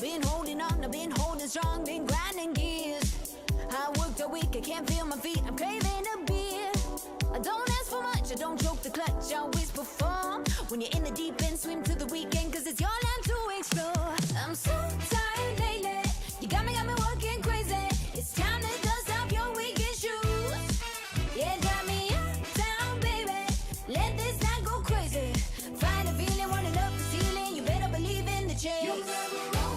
Been holding on, I've been holding strong, been grinding gears. I worked all week, I can't feel my feet, I'm craving a beer. I don't ask for much, I don't choke the clutch, I always perform. When you're in the deep end, swim to the weekend, cause it's your land to explore. I'm so tired lately, you got me working crazy. It's time to dust off your weekend shoes. Yeah, got me uptown, baby, let this night go crazy. Find a feeling, running up the ceiling, you better believe in the chase. You're never wrong.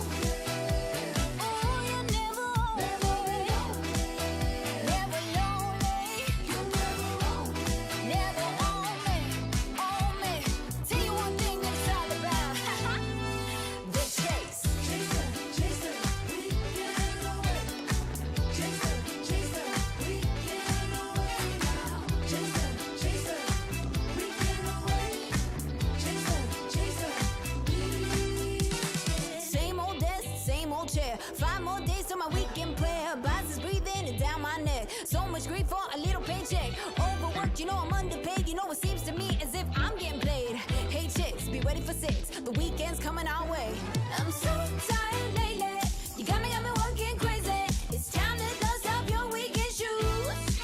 So much grief for a little paycheck. Overworked, you know I'm underpaid. You know it seems to me as if I'm getting played. Hey chicks, be ready for 6. The weekend's coming our way. I'm so tired lately, you got me working crazy. It's time to dust off your weekend shoes.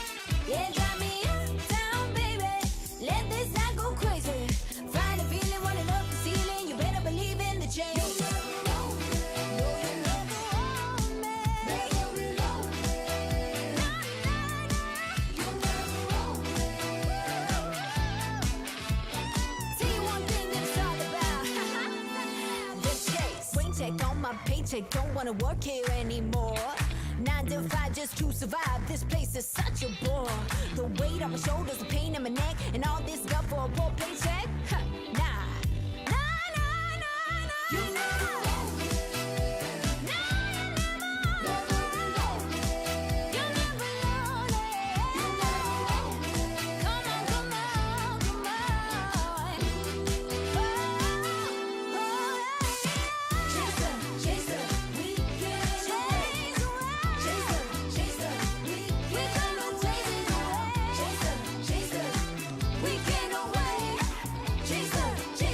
Yeah, got me uptown, baby, let this night go crazy. Find a feeling, running up the ceiling, you better believe in the change. On my paycheck, don't wanna work here anymore. 9 to 5 just to survive, this place is such a bore. The weight on my shoulders, the pain in my neck, and all this stuff for a poor paycheck? Huh, nah. You're never wrong. Chase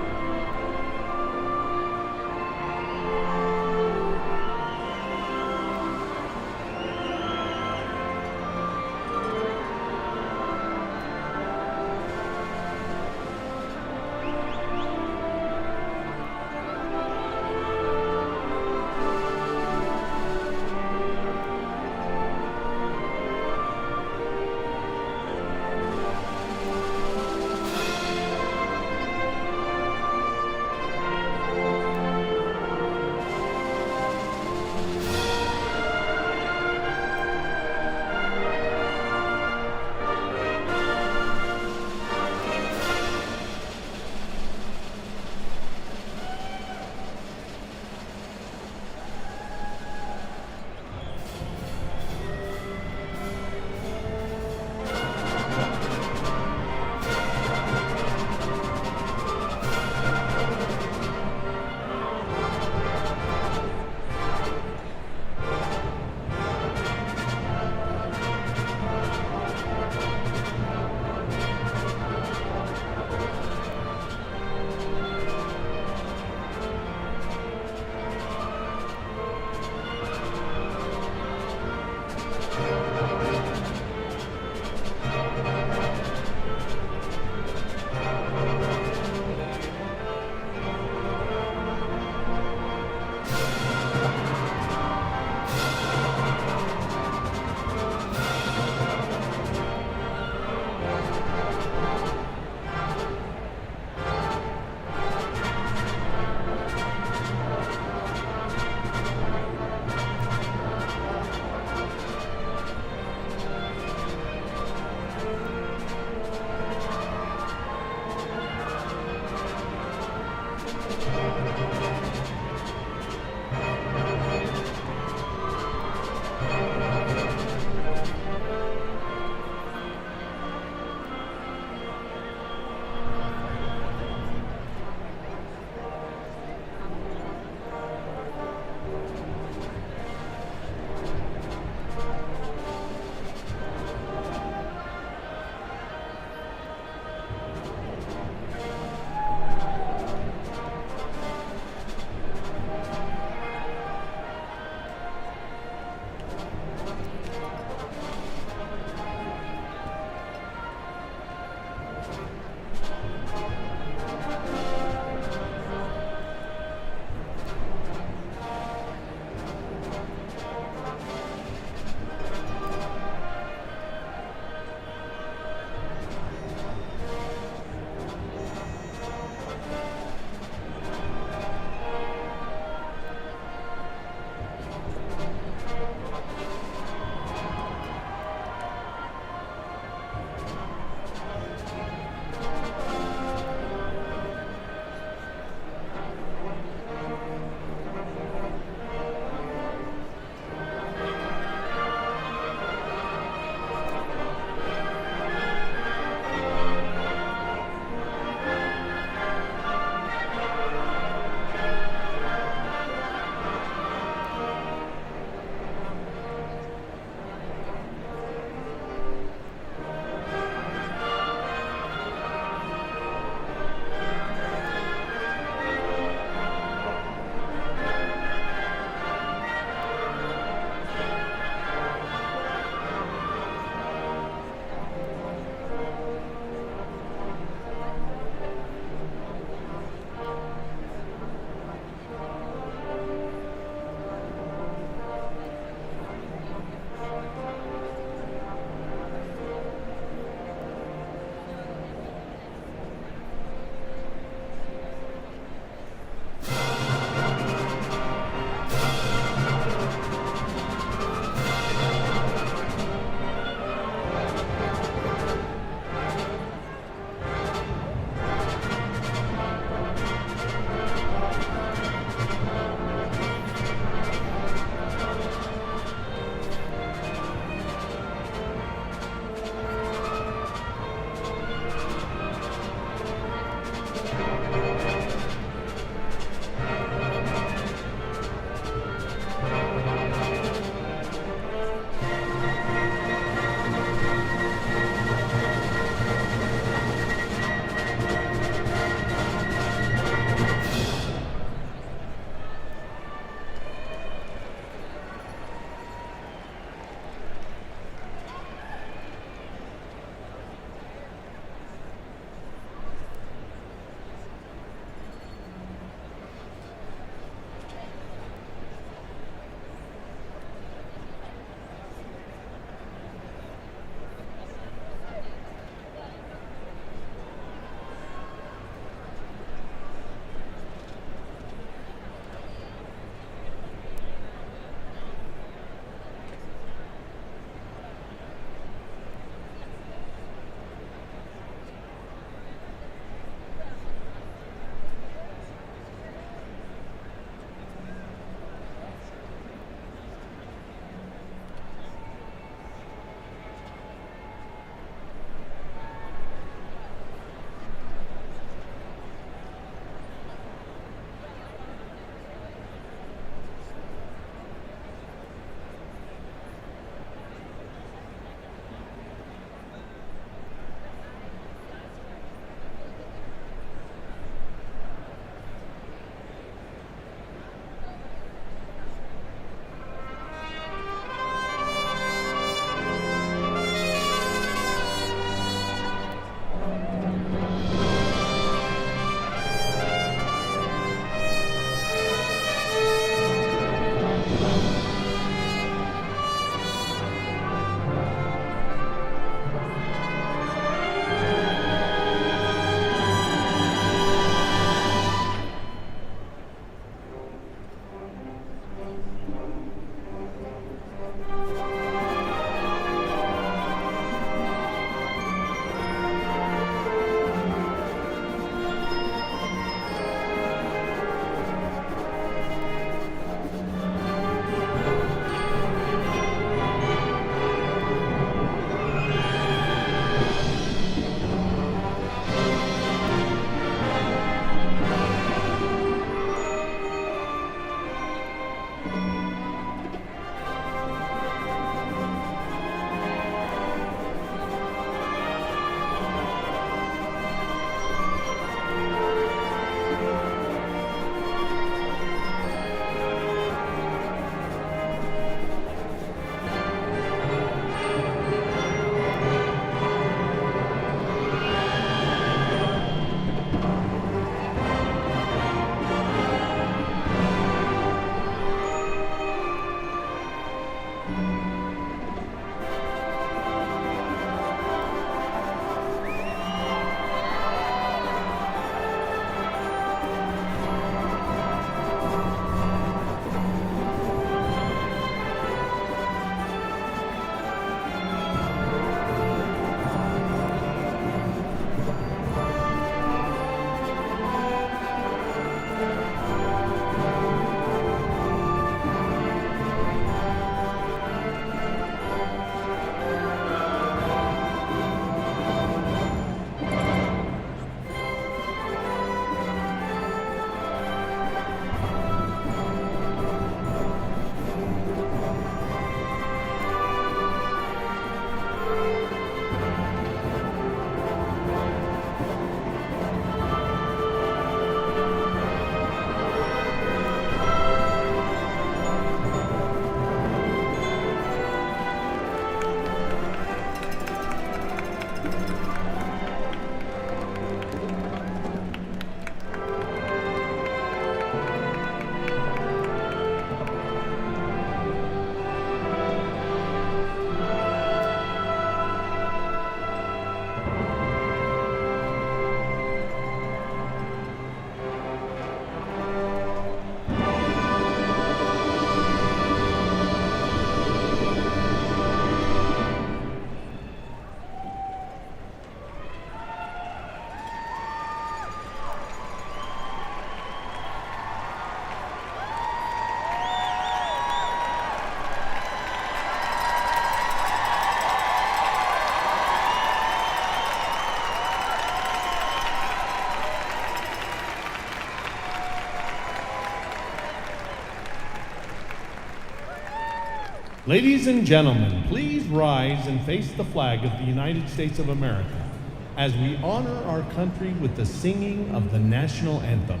Ladies and gentlemen, please rise and face the flag of the United States of America as we honor our country with the singing of the national anthem,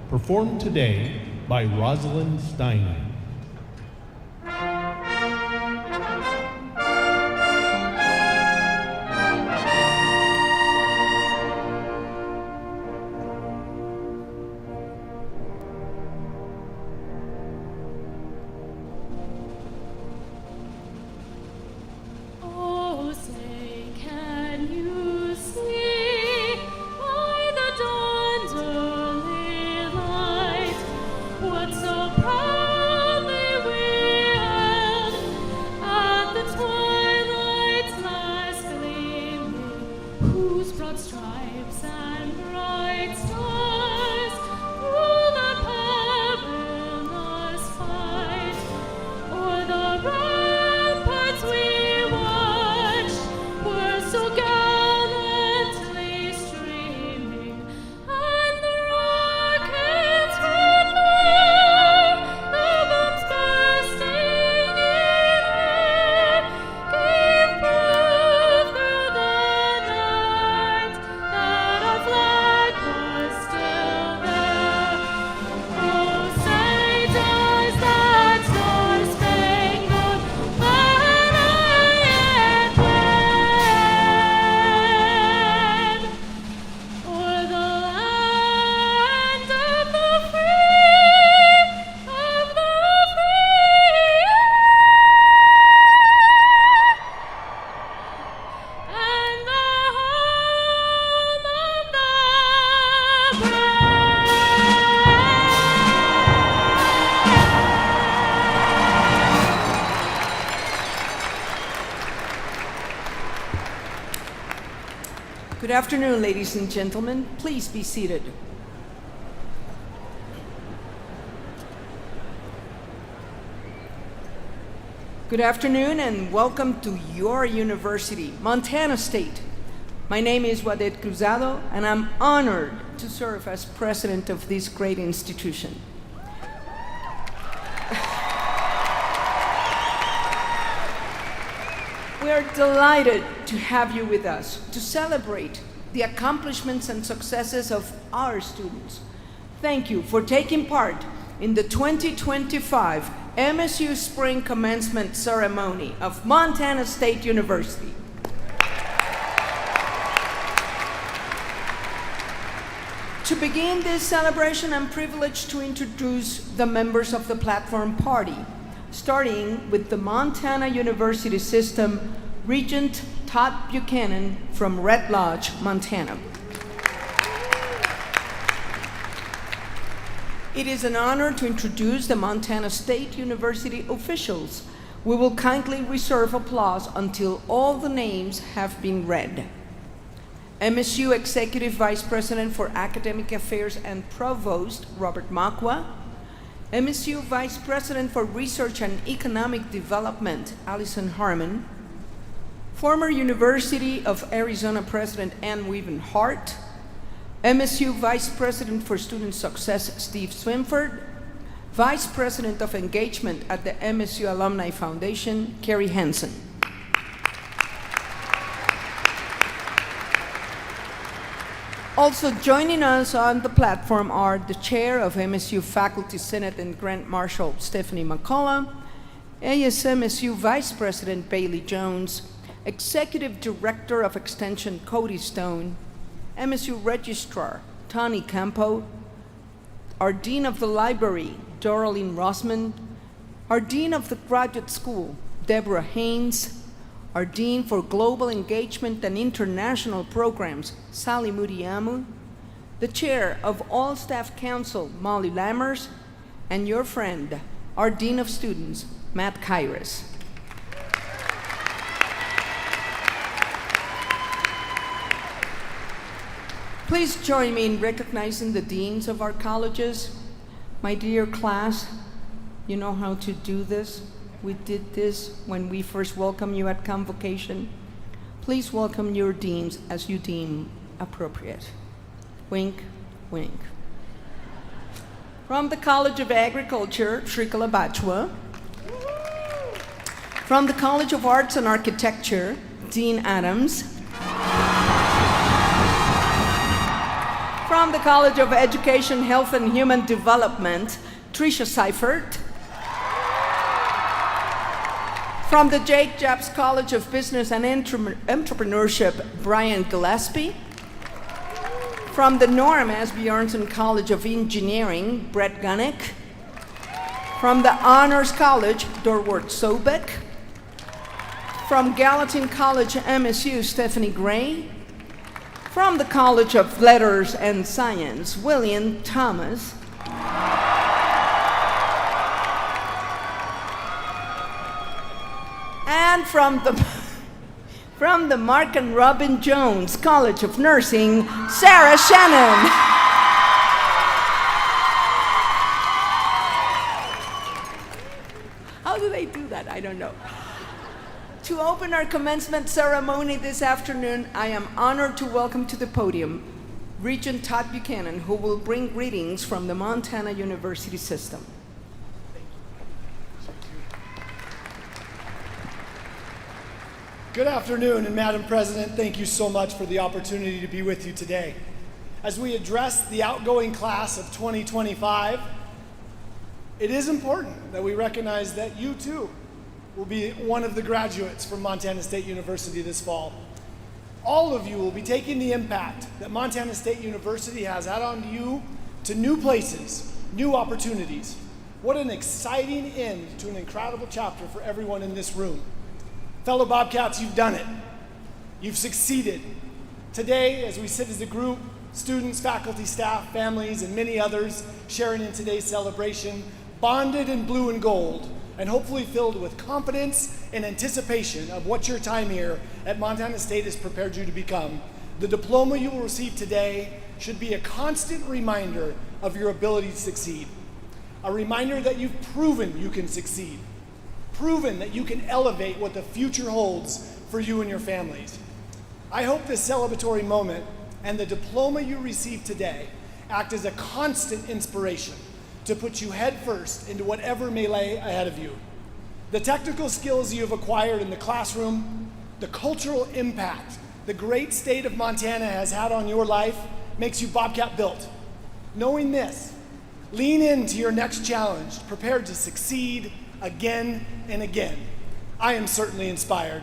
performed today by Rosalind Steiner. Good afternoon, ladies and gentlemen. Please be seated. Good afternoon and welcome to your university, Montana State. My name is Wadet Cruzado and I'm honored to serve as president of this great institution. We are delighted to have you with us to celebrate the accomplishments and successes of our students. Thank you for taking part in the 2025 MSU Spring Commencement Ceremony of Montana State University. To begin this celebration, I'm privileged to introduce the members of the Platform Party, starting with the Montana University System, Regent Todd Buchanan from Red Lodge, Montana. It is an honor to introduce the Montana State University officials. We will kindly reserve applause until all the names have been read. MSU Executive Vice President for Academic Affairs and Provost, Robert Makwa. MSU Vice President for Research and Economic Development, Allison Harmon. Former University of Arizona President Ann Weaven Hart. MSU Vice President for Student Success, Steve Swinford. Vice President of Engagement at the MSU Alumni Foundation, Carrie Hansen. Also joining us on the platform are the Chair of MSU Faculty Senate and Grant Marshal, Stephanie McCullough, ASMSU Vice President Bailey Jones, Executive Director of Extension Cody Stone, MSU Registrar Tani Campo, our Dean of the Library, Doralyn Rossman, our Dean of the Graduate School, Deborah Haynes, our Dean for Global Engagement and International Programs, Sally Muriamu, the Chair of All Staff Council, Molly Lammers, and your friend, our Dean of Students, Matt Kairos. Please join me in recognizing the deans of our colleges. My dear class, you know how to do this. We did this when we first welcomed you at convocation. Please welcome your deans as you deem appropriate. Wink, wink. From the College of Agriculture, Sri Kalabachwa. From the College of Arts and Architecture, Dean Adams. From the College of Education, Health and Human Development, Tricia Seifert. From the Jake Jabs College of Business and Entrepreneurship, Brian Gillespie. From the Norm Asbjornson College of Engineering, Brett Gunnick. From the Honors College, Dorwart Sobek. From Gallatin College, MSU, Stephanie Gray. From the College of Letters and Science, William Thomas. And from the Mark and Robyn Jones College of Nursing, Sarah Shannon. How do they do that? I don't know. To open our commencement ceremony this afternoon, I am honored to welcome to the podium Regent Todd Buchanan, who will bring greetings from the Montana University System. Good afternoon, and Madam President, thank you so much for the opportunity to be with you today. As we address the outgoing class of 2025, it is important that we recognize that you too will be one of the graduates from Montana State University this fall. All of you will be taking the impact that Montana State University has had on you to new places, new opportunities. What an exciting end to an incredible chapter for everyone in this room. Fellow Bobcats, you've done it. You've succeeded. Today, as we sit as a group, students, faculty, staff, families, and many others sharing in today's celebration, bonded in blue and gold, and hopefully filled with confidence and anticipation of what your time here at Montana State has prepared you to become, the diploma you will receive today should be a constant reminder of your ability to succeed. A reminder that you've proven you can succeed. Proven that you can elevate what the future holds for you and your families. I hope this celebratory moment and the diploma you receive today act as a constant inspiration to put you head first into whatever may lay ahead of you. The technical skills you have acquired in the classroom, the cultural impact the great state of Montana has had on your life makes you Bobcat built. Knowing this, lean into your next challenge, prepared to succeed again and again. I am certainly inspired.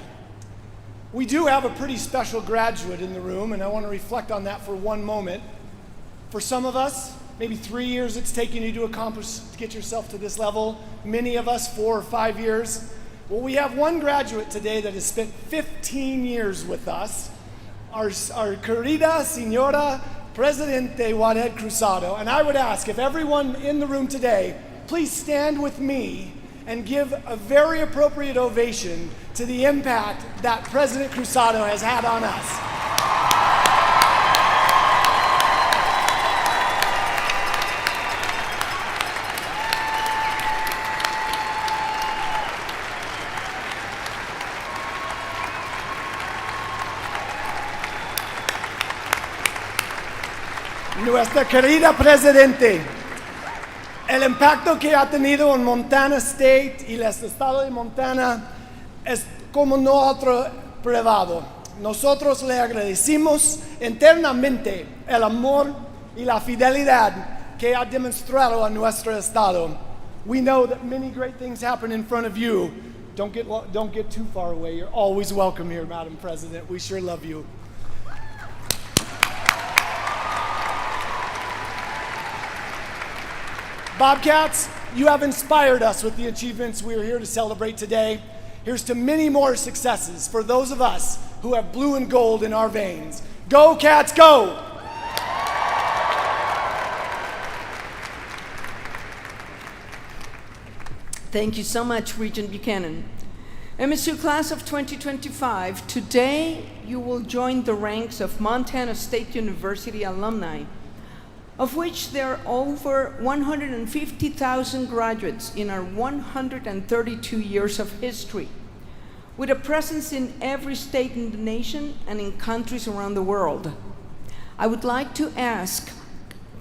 We do have a pretty special graduate in the room, and I want to reflect on that for one moment. For some of us, maybe 3 years it's taken you to accomplish, to get yourself to this level. Many of us, 4 or 5 years. Well, we have one graduate today that has spent 15 years with us, our querida Señora Presidente Juanette Cruzado. And I would ask if everyone in the room today, please stand with me and give a very appropriate ovation to the impact that President Cruzado has had on us. Nuestra querida Presidente, el impacto que ha tenido en Montana State y el estado de Montana es como no otro privado. Nosotros le agradecemos eternamente el amor y la fidelidad que ha demostrado a nuestro estado. We know that many great things happen in front of you. Don't get too far away. You're always welcome here, Madam President. We sure love you. Bobcats, you have inspired us with the achievements we are here to celebrate today. Here's to many more successes for those of us who have blue and gold in our veins. Go, Cats, go! Thank you so much, Regent Buchanan. MSU Class of 2025, today you will join the ranks of Montana State University alumni, of which there are over 150,000 graduates in our 132 years of history, with a presence in every state in the nation and in countries around the world. I would like to ask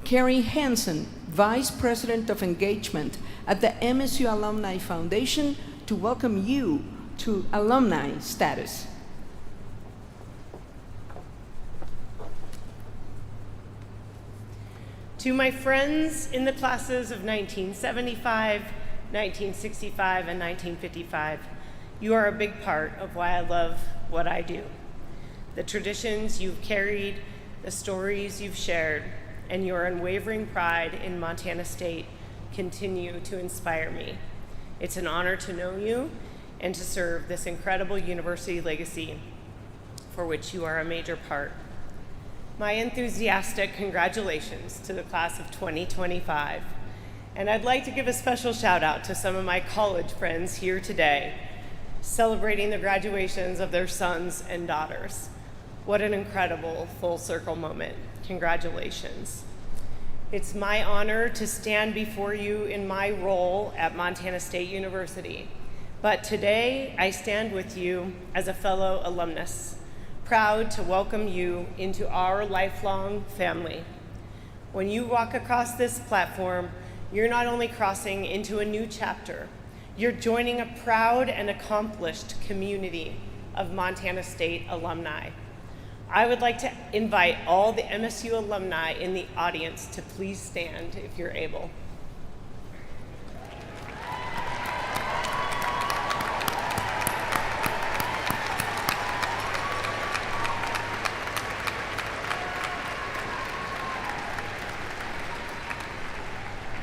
Carrie Hansen, Vice President of Engagement at the MSU Alumni Foundation, to welcome you to alumni status. To my friends in the classes of 1975, 1965, and 1955, you are a big part of why I love what I do. The traditions you've carried, the stories you've shared, and your unwavering pride in Montana State continue to inspire me. It's an honor to know you and to serve this incredible university legacy for which you are a major part. My enthusiastic congratulations to the class of 2025. And I'd like to give a special shout out to some of my college friends here today, celebrating the graduations of their sons and daughters. What an incredible full circle moment. Congratulations. It's my honor to stand before you in my role at Montana State University. But today I stand with you as a fellow alumnus, proud to welcome you into our lifelong family. When you walk across this platform, you're not only crossing into a new chapter, you're joining a proud and accomplished community of Montana State alumni. I would like to invite all the MSU alumni in the audience to please stand if you're able.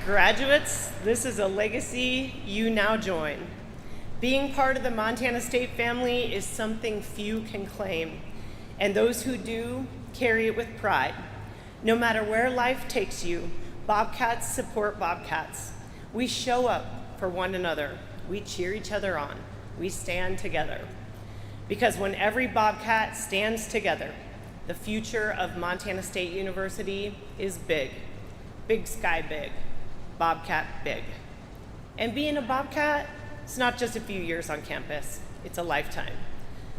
Graduates, this is a legacy you now join. Being part of the Montana State family is something few can claim, and those who do carry it with pride. No matter where life takes you, Bobcats support Bobcats. We show up for one another. We cheer each other on. We stand together. Because when every Bobcat stands together, the future of Montana State University is big. Big sky big. Bobcat big. And being a Bobcat, it's not just a few years on campus, it's a lifetime.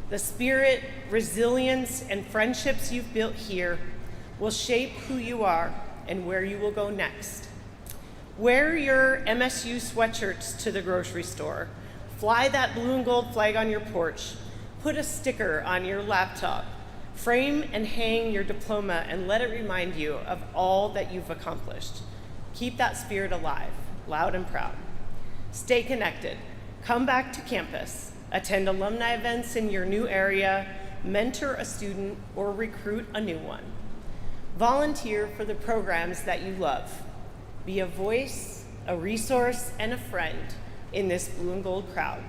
The spirit, resilience, and friendships you've built here will shape who you are and where you will go next. Wear your MSU sweatshirts to the grocery store. Fly that blue and gold flag on your porch. Put a sticker on your laptop. Frame and hang your diploma and let it remind you of all that you've accomplished. Keep that spirit alive, loud and proud. Stay connected. Come back to campus. Attend alumni events in your new area. Mentor a student or recruit a new one. Volunteer for the programs that you love. Be a voice, a resource, and a friend in this blue and gold crowd.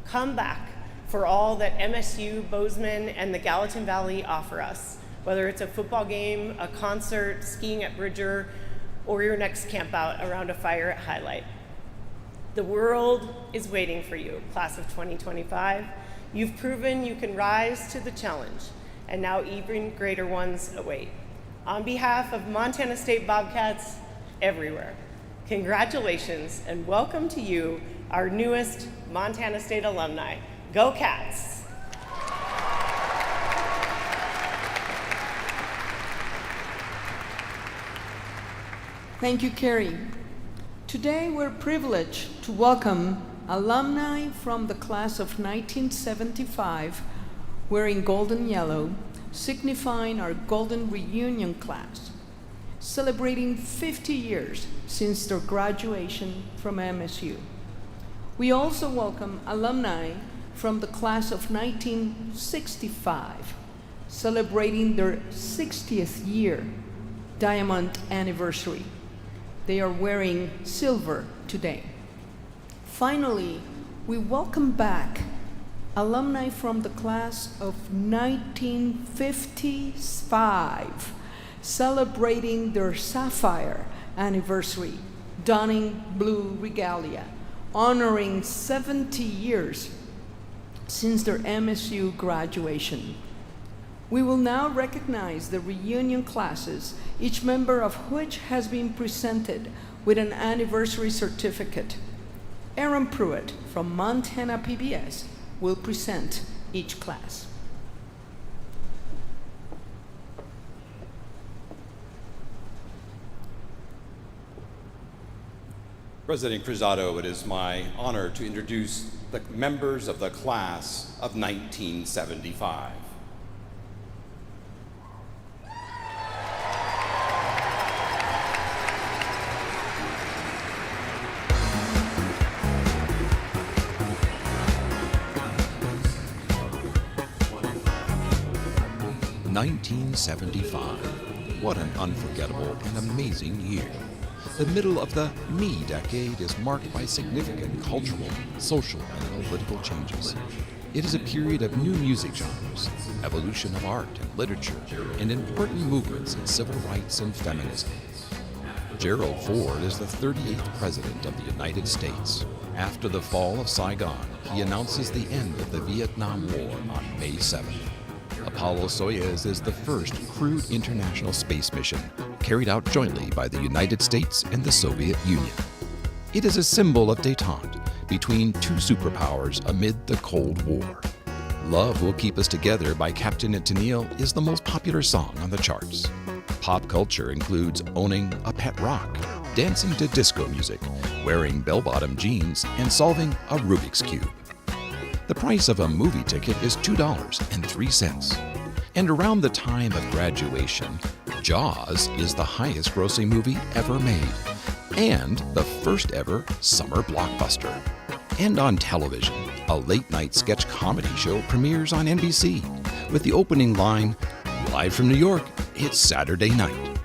Come back for all that MSU, Bozeman, and the Gallatin Valley offer us, whether it's a football game, a concert, skiing at Bridger, or your next camp out around a fire at Highlight. The world is waiting for you, class of 2025. You've proven you can rise to the challenge, and now even greater ones await. On behalf of Montana State Bobcats everywhere, congratulations and welcome to you, our newest Montana State alumni. Go Cats! Thank you, Carrie. Today we're privileged to welcome alumni from the class of 1975 wearing gold and yellow, signifying our golden reunion class, celebrating 50 years since their graduation from MSU. We also welcome alumni from the class of 1965, celebrating their 60th year diamond anniversary. They are wearing silver today. Finally, we welcome back alumni from the class of 1955, celebrating their sapphire anniversary, donning blue regalia, honoring 70 years since their MSU graduation. We will now recognize the reunion classes, each member of which has been presented with an anniversary certificate. Aaron Pruitt from Montana PBS will present each class. President Cruzado, it is my honor to introduce the members of the class of 1975. (1975). What an unforgettable and amazing year. The middle of the Me decade is marked by significant cultural, social, and political changes. It is a period of new music genres, evolution of art and literature, and important movements in civil rights and feminism. Gerald Ford is the 38th President of the United States. After the fall of Saigon, he announces the end of the Vietnam War on May 7th. Apollo-Soyuz is the first crewed international space mission carried out jointly by the United States and the Soviet Union. It is a symbol of détente between two superpowers amid the Cold War. Love Will Keep Us Together by Captain and Tennille is the most popular song on the charts. Pop culture includes owning a pet rock, dancing to disco music, wearing bell-bottom jeans, and solving a Rubik's Cube. The price of a movie ticket is $2.03. And around the time of graduation, Jaws is the highest grossing movie ever made, and the first ever summer blockbuster. And on television, a late-night sketch comedy show premieres on NBC with the opening line, "Live from New York, it's Saturday night."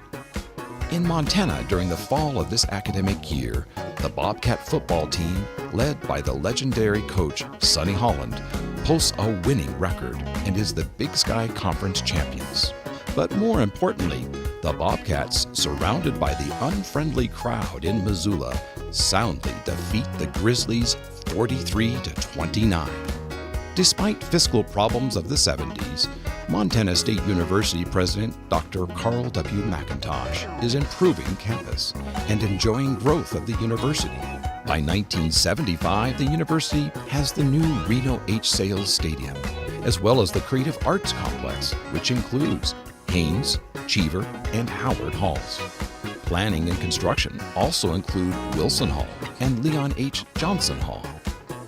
In Montana, during the fall of this academic year, the Bobcat football team, led by the legendary coach Sonny Holland, posts a winning record and is the Big Sky Conference champions. But more importantly, the Bobcats, surrounded by the unfriendly crowd in Missoula, soundly defeat the Grizzlies 43-29. Despite fiscal problems of the 70s, Montana State University President Dr. Carl W. McIntosh is improving campus and enjoying growth of the university. By 1975, the university has the new Reno H. Sales Stadium, as well as the Creative Arts Complex, which includes Haynes, Cheever, and Howard Halls. Planning and construction also include Wilson Hall and Leon H. Johnson Hall.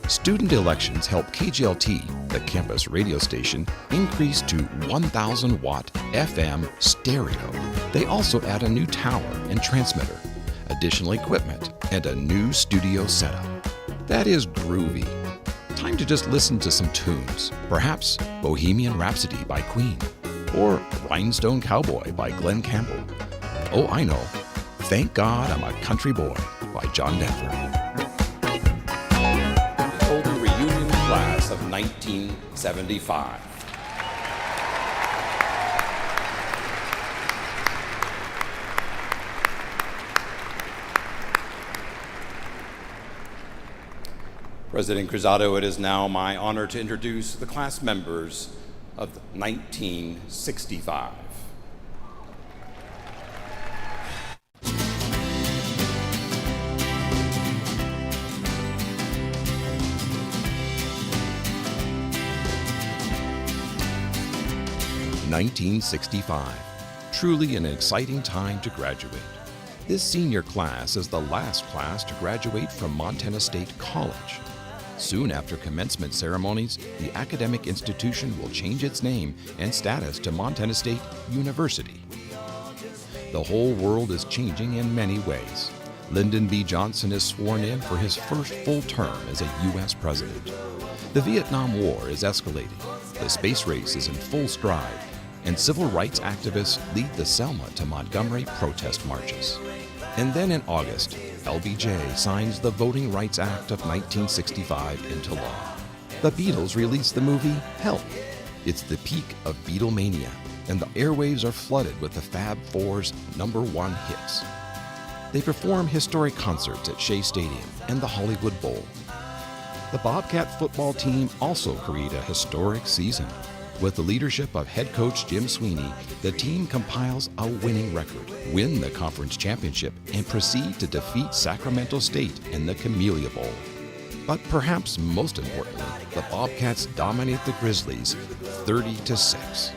Student elections help KGLT, the campus radio station, increase to 1,000-watt FM stereo. They also add a new tower and transmitter, additional equipment, and a new studio setup. That is groovy. Time to just listen to some tunes, perhaps Bohemian Rhapsody by Queen, or Rhinestone Cowboy by Glenn Campbell. Oh, I know, Thank God I'm a Country Boy by John Denver. Reunion class of 1975. President Cruzado, it is now my honor to introduce the class members of 1965. (1965). Truly an exciting time to graduate. This senior class is the last class to graduate from Montana State College. Soon after commencement ceremonies, the academic institution will change its name and status to Montana State University. The whole world is changing in many ways. Lyndon B. Johnson is sworn in for his first full term as a U.S. president. The Vietnam War is escalating. The space race is in full stride, and civil rights activists lead the Selma to Montgomery protest marches. And then in August, LBJ signs the Voting Rights Act of 1965 into law. The Beatles release the movie Help. It's the peak of Beatlemania, and the airwaves are flooded with the Fab Four's #1 hits. They perform historic concerts at Shea Stadium and the Hollywood Bowl. The Bobcat football team also create a historic season. With the leadership of head coach Jim Sweeney, the team compiles a winning record, win the conference championship, and proceed to defeat Sacramento State in the Camellia Bowl. But perhaps most importantly, the Bobcats dominate the Grizzlies 30-6.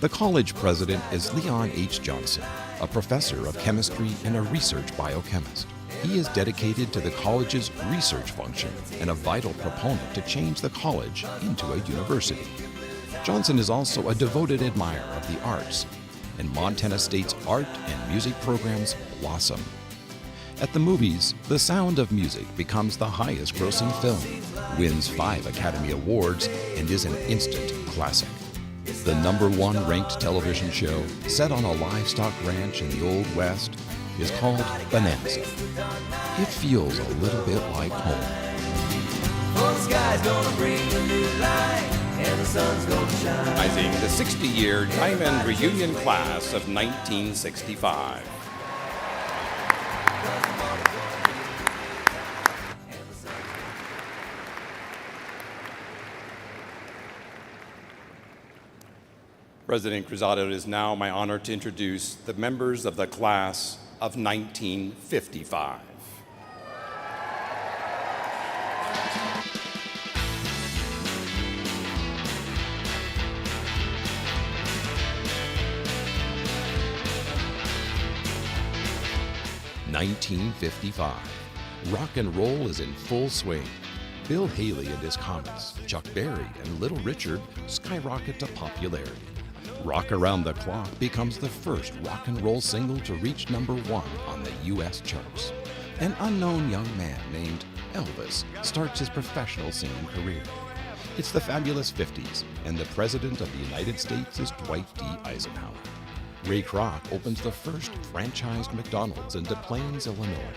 The college president is Leon H. Johnson, a professor of chemistry and a research biochemist. he is dedicated to the college's research function and a vital proponent to change the college into a university. Johnson is also a devoted admirer of the arts, and Montana State's art and music programs blossom. At the movies, The Sound of Music becomes the highest grossing film, wins 5 Academy Awards, and is an instant classic. The #1 ranked television show, set on a livestock ranch in the Old West, is called Bonanza. It feels a little bit like home. Oh, the sky's gonna bring a new light, and the sun's gonna shine. Recognizing the 60-year Diamond Reunion Class of 1965. President Cruzado, it is now my honor to introduce the members of the class of 1955. (1955). Rock and roll is in full swing. Bill Haley and his Comets, Chuck Berry and Little Richard skyrocket to popularity. Rock Around the Clock becomes the first rock and roll single to reach #1 on the U.S. charts. An unknown young man named Elvis starts his professional singing career. It's the fabulous 50s, and the President of the United States is Dwight D. Eisenhower. Ray Kroc opens the first franchised McDonald's in Des Plaines, Illinois.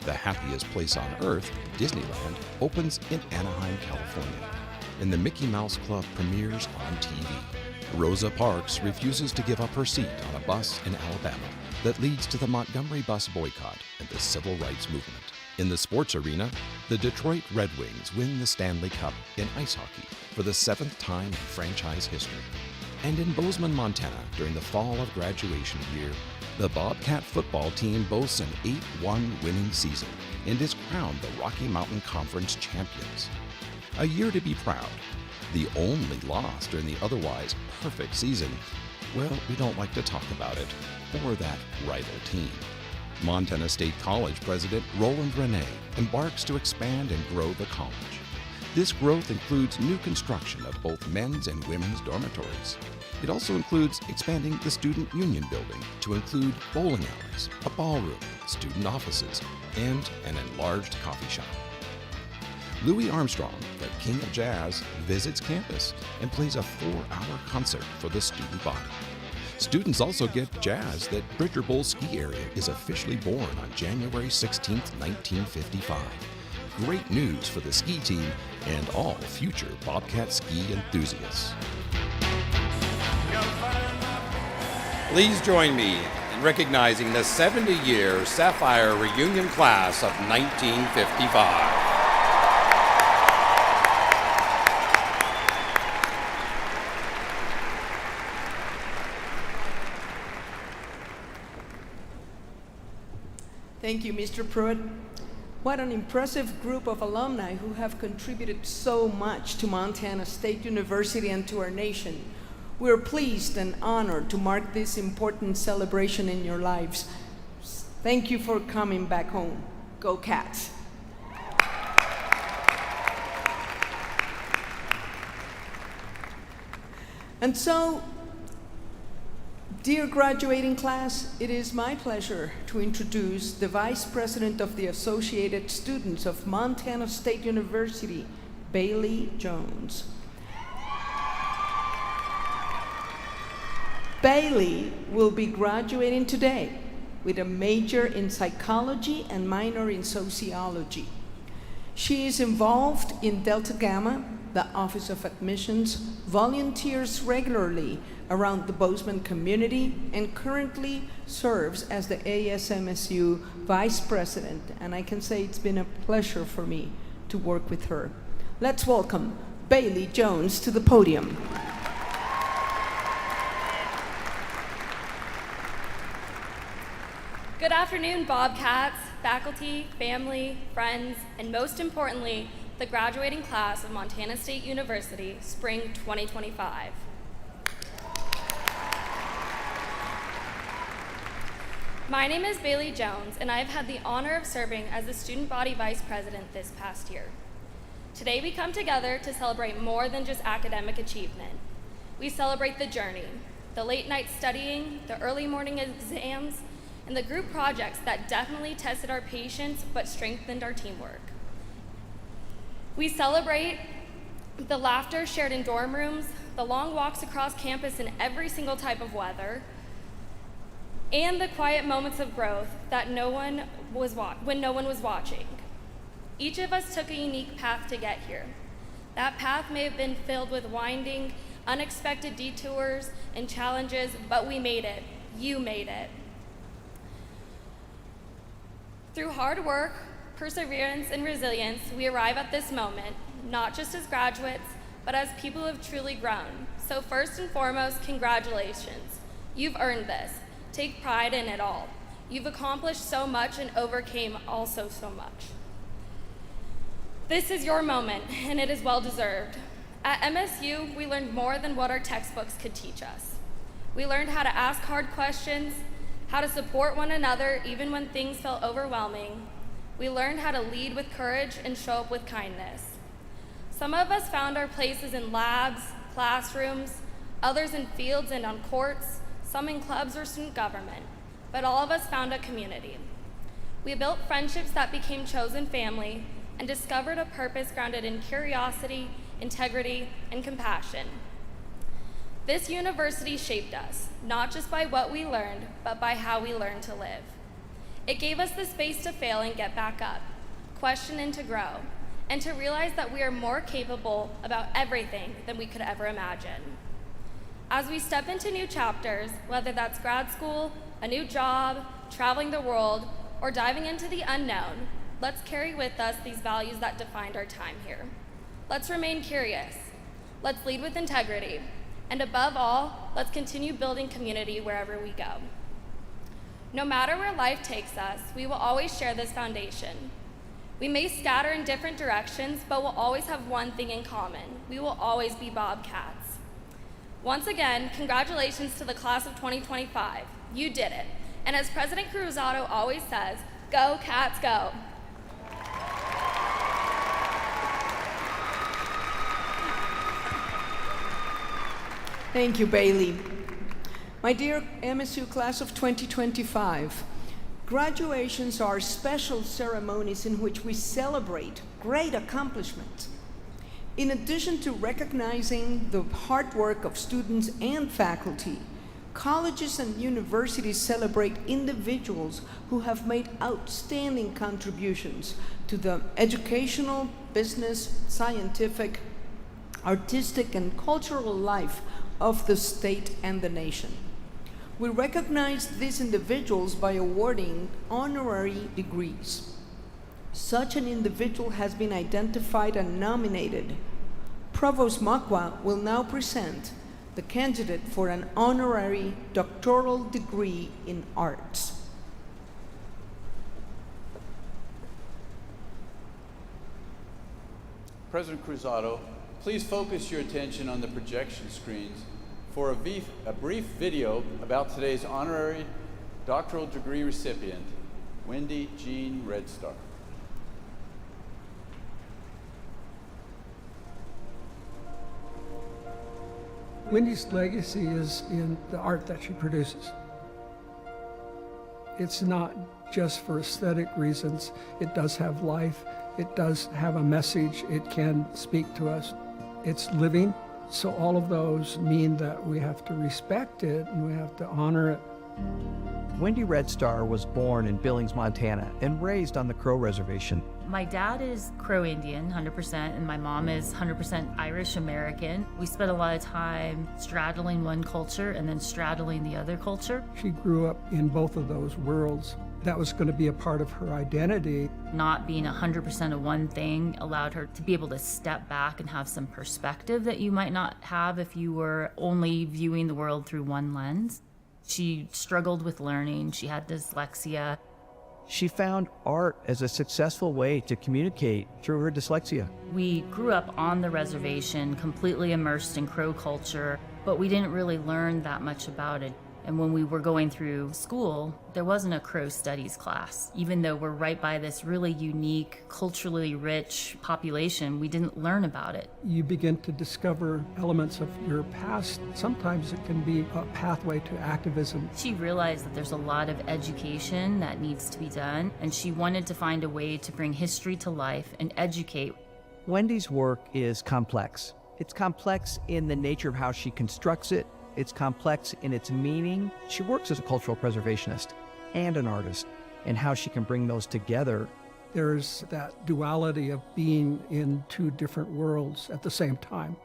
The happiest place on earth, Disneyland, opens in Anaheim, California. And the Mickey Mouse Club premieres on TV. Rosa Parks refuses to give up her seat on a bus in Alabama that leads to the Montgomery bus boycott and the civil rights movement. In the sports arena, the Detroit Red Wings win the Stanley Cup in ice hockey for the 7th time in franchise history. And in Bozeman, Montana, during the fall of graduation year, the Bobcat football team boasts an 8-1 winning season and is crowned the Rocky Mountain Conference champions. A year to be proud. The only loss during the otherwise perfect season, well, we don't like to talk about it, or that rival team. Montana State College President Roland Renee embarks to expand and grow the college. This growth includes new construction of both men's and women's dormitories. It also includes expanding the Student Union building to include bowling alleys, a ballroom, student offices, and an enlarged coffee shop. Louis Armstrong, the king of jazz, visits campus and plays a 4-hour concert for the student body. Students also get jazz that Bridger Bowl Ski Area is officially born on January 16, 1955. Great news for the ski team and all future Bobcat ski enthusiasts. Please join me in recognizing the 70-year Sapphire Reunion Class of 1955. Thank you, Mr. Pruitt. What an impressive group of alumni who have contributed so much to Montana State University and to our nation. We're pleased and honored to mark this important celebration in your lives. Thank you for coming back home. Go Cats! And so, dear graduating class, it is my pleasure to introduce the Vice President of the Associated Students of Montana State University, Bailey Jones. Bailey will be graduating today with a major in psychology and minor in sociology. She is involved in Delta Gamma, the Office of Admissions, volunteers regularly around the Bozeman community, and currently serves as the ASMSU Vice President. And I can say it's been a pleasure for me to work with her. Let's welcome Bailey Jones to the podium. Good afternoon, Bobcats, faculty, family, friends, and most importantly, the graduating class of Montana State University, Spring 2025. My name is Bailey Jones, and I've had the honor of serving as the Student Body Vice President this past year. Today we come together to celebrate more than just academic achievement. We celebrate the journey, the late night studying, the early morning exams, and the group projects that definitely tested our patience but strengthened our teamwork. We celebrate the laughter shared in dorm rooms, the long walks across campus in every single type of weather, and the quiet moments of growth that when no one was watching. Each of us took a unique path to get here. That path may have been filled with winding, unexpected detours and challenges, but we made it. You made it. Through hard work, perseverance, and resilience, we arrive at this moment, not just as graduates, but as people who have truly grown. So first and foremost, congratulations. You've earned this. Take pride in it all. You've accomplished so much and overcame also so much. This is your moment, and it is well-deserved. At MSU, we learned more than what our textbooks could teach us. We learned how to ask hard questions, how to support one another even when things felt overwhelming. We learned how to lead with courage and show up with kindness. Some of us found our places in labs, classrooms, others in fields and on courts, some in clubs or student government, but all of us found a community. We built friendships that became chosen family and discovered a purpose grounded in curiosity, integrity, and compassion. This university shaped us, not just by what we learned, but by how we learned to live. It gave us the space to fail and get back up, question and to grow, and to realize that we are more capable about everything than we could ever imagine. As we step into new chapters, whether that's grad school, a new job, traveling the world, or diving into the unknown, let's carry with us these values that defined our time here. Let's remain curious. Let's lead with integrity. And above all, let's continue building community wherever we go. No matter where life takes us, we will always share this foundation. We may scatter in different directions, but we'll always have one thing in common. We will always be Bobcats. Once again, congratulations to the class of 2025. You did it. And as President Cruzado always says, go Cats, go. Thank you, Bailey. My dear MSU class of 2025, graduations are special ceremonies in which we celebrate great accomplishments. In addition to recognizing the hard work of students and faculty, colleges and universities celebrate individuals who have made outstanding contributions to the educational, business, scientific, artistic, and cultural life of the state and the nation. We recognize these individuals by awarding honorary degrees. Such an individual has been identified and nominated. Provost Makwa will now present the candidate for an honorary doctoral degree in arts. President Cruzado, please focus your attention on the projection screens for a brief video about today's honorary doctoral degree recipient, Wendy Jean Red Star. Wendy's legacy is in the art that she produces. It's not just for aesthetic reasons. It does have life. It does have a message. It can speak to us. It's living. So all of those mean that we have to respect it and we have to honor it. Wendy Red Star was born in Billings, Montana, and raised on the Crow Reservation. My dad is Crow Indian, 100%, and my mom is 100% Irish American. We spent a lot of time straddling one culture and then straddling the other culture. She grew up in both of those worlds. That was going to be a part of her identity. Not being 100% of one thing allowed her to be able to step back and have some perspective that you might not have if you were only viewing the world through one lens. She struggled with learning. She had dyslexia. She found art as a successful way to communicate through her dyslexia. We grew up on the reservation, completely immersed in Crow culture, but we didn't really learn that much about it. And when we were going through school, there wasn't a Crow Studies class. Even though we're right by this really unique, culturally rich population, we didn't learn about it. You begin to discover elements of your past. Sometimes it can be a pathway to activism. She realized that there's a lot of education that needs to be done, and she wanted to find a way to bring history to life and educate. Wendy's work is complex. It's complex in the nature of how she constructs it. It's complex in its meaning. She works as a cultural preservationist and an artist, and how she can bring those together. There's that duality of being in two different worlds at the same time.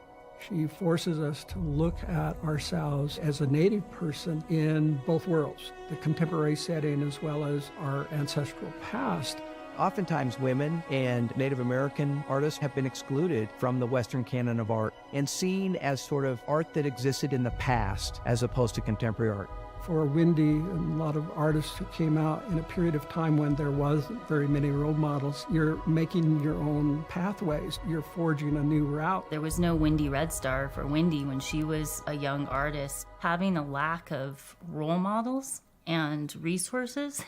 She forces us to look at ourselves as a Native person in both worlds, the contemporary setting as well as our ancestral past. Oftentimes women and Native American artists have been excluded from the Western canon of art and seen as sort of art that existed in the past as opposed to contemporary art. For Wendy and a lot of artists who came out in a period of time when there wasn't very many role models, you're making your own pathways. You're forging a new route. There was no Wendy Red Star for Wendy when she was a young artist. Having a lack of role models and resources,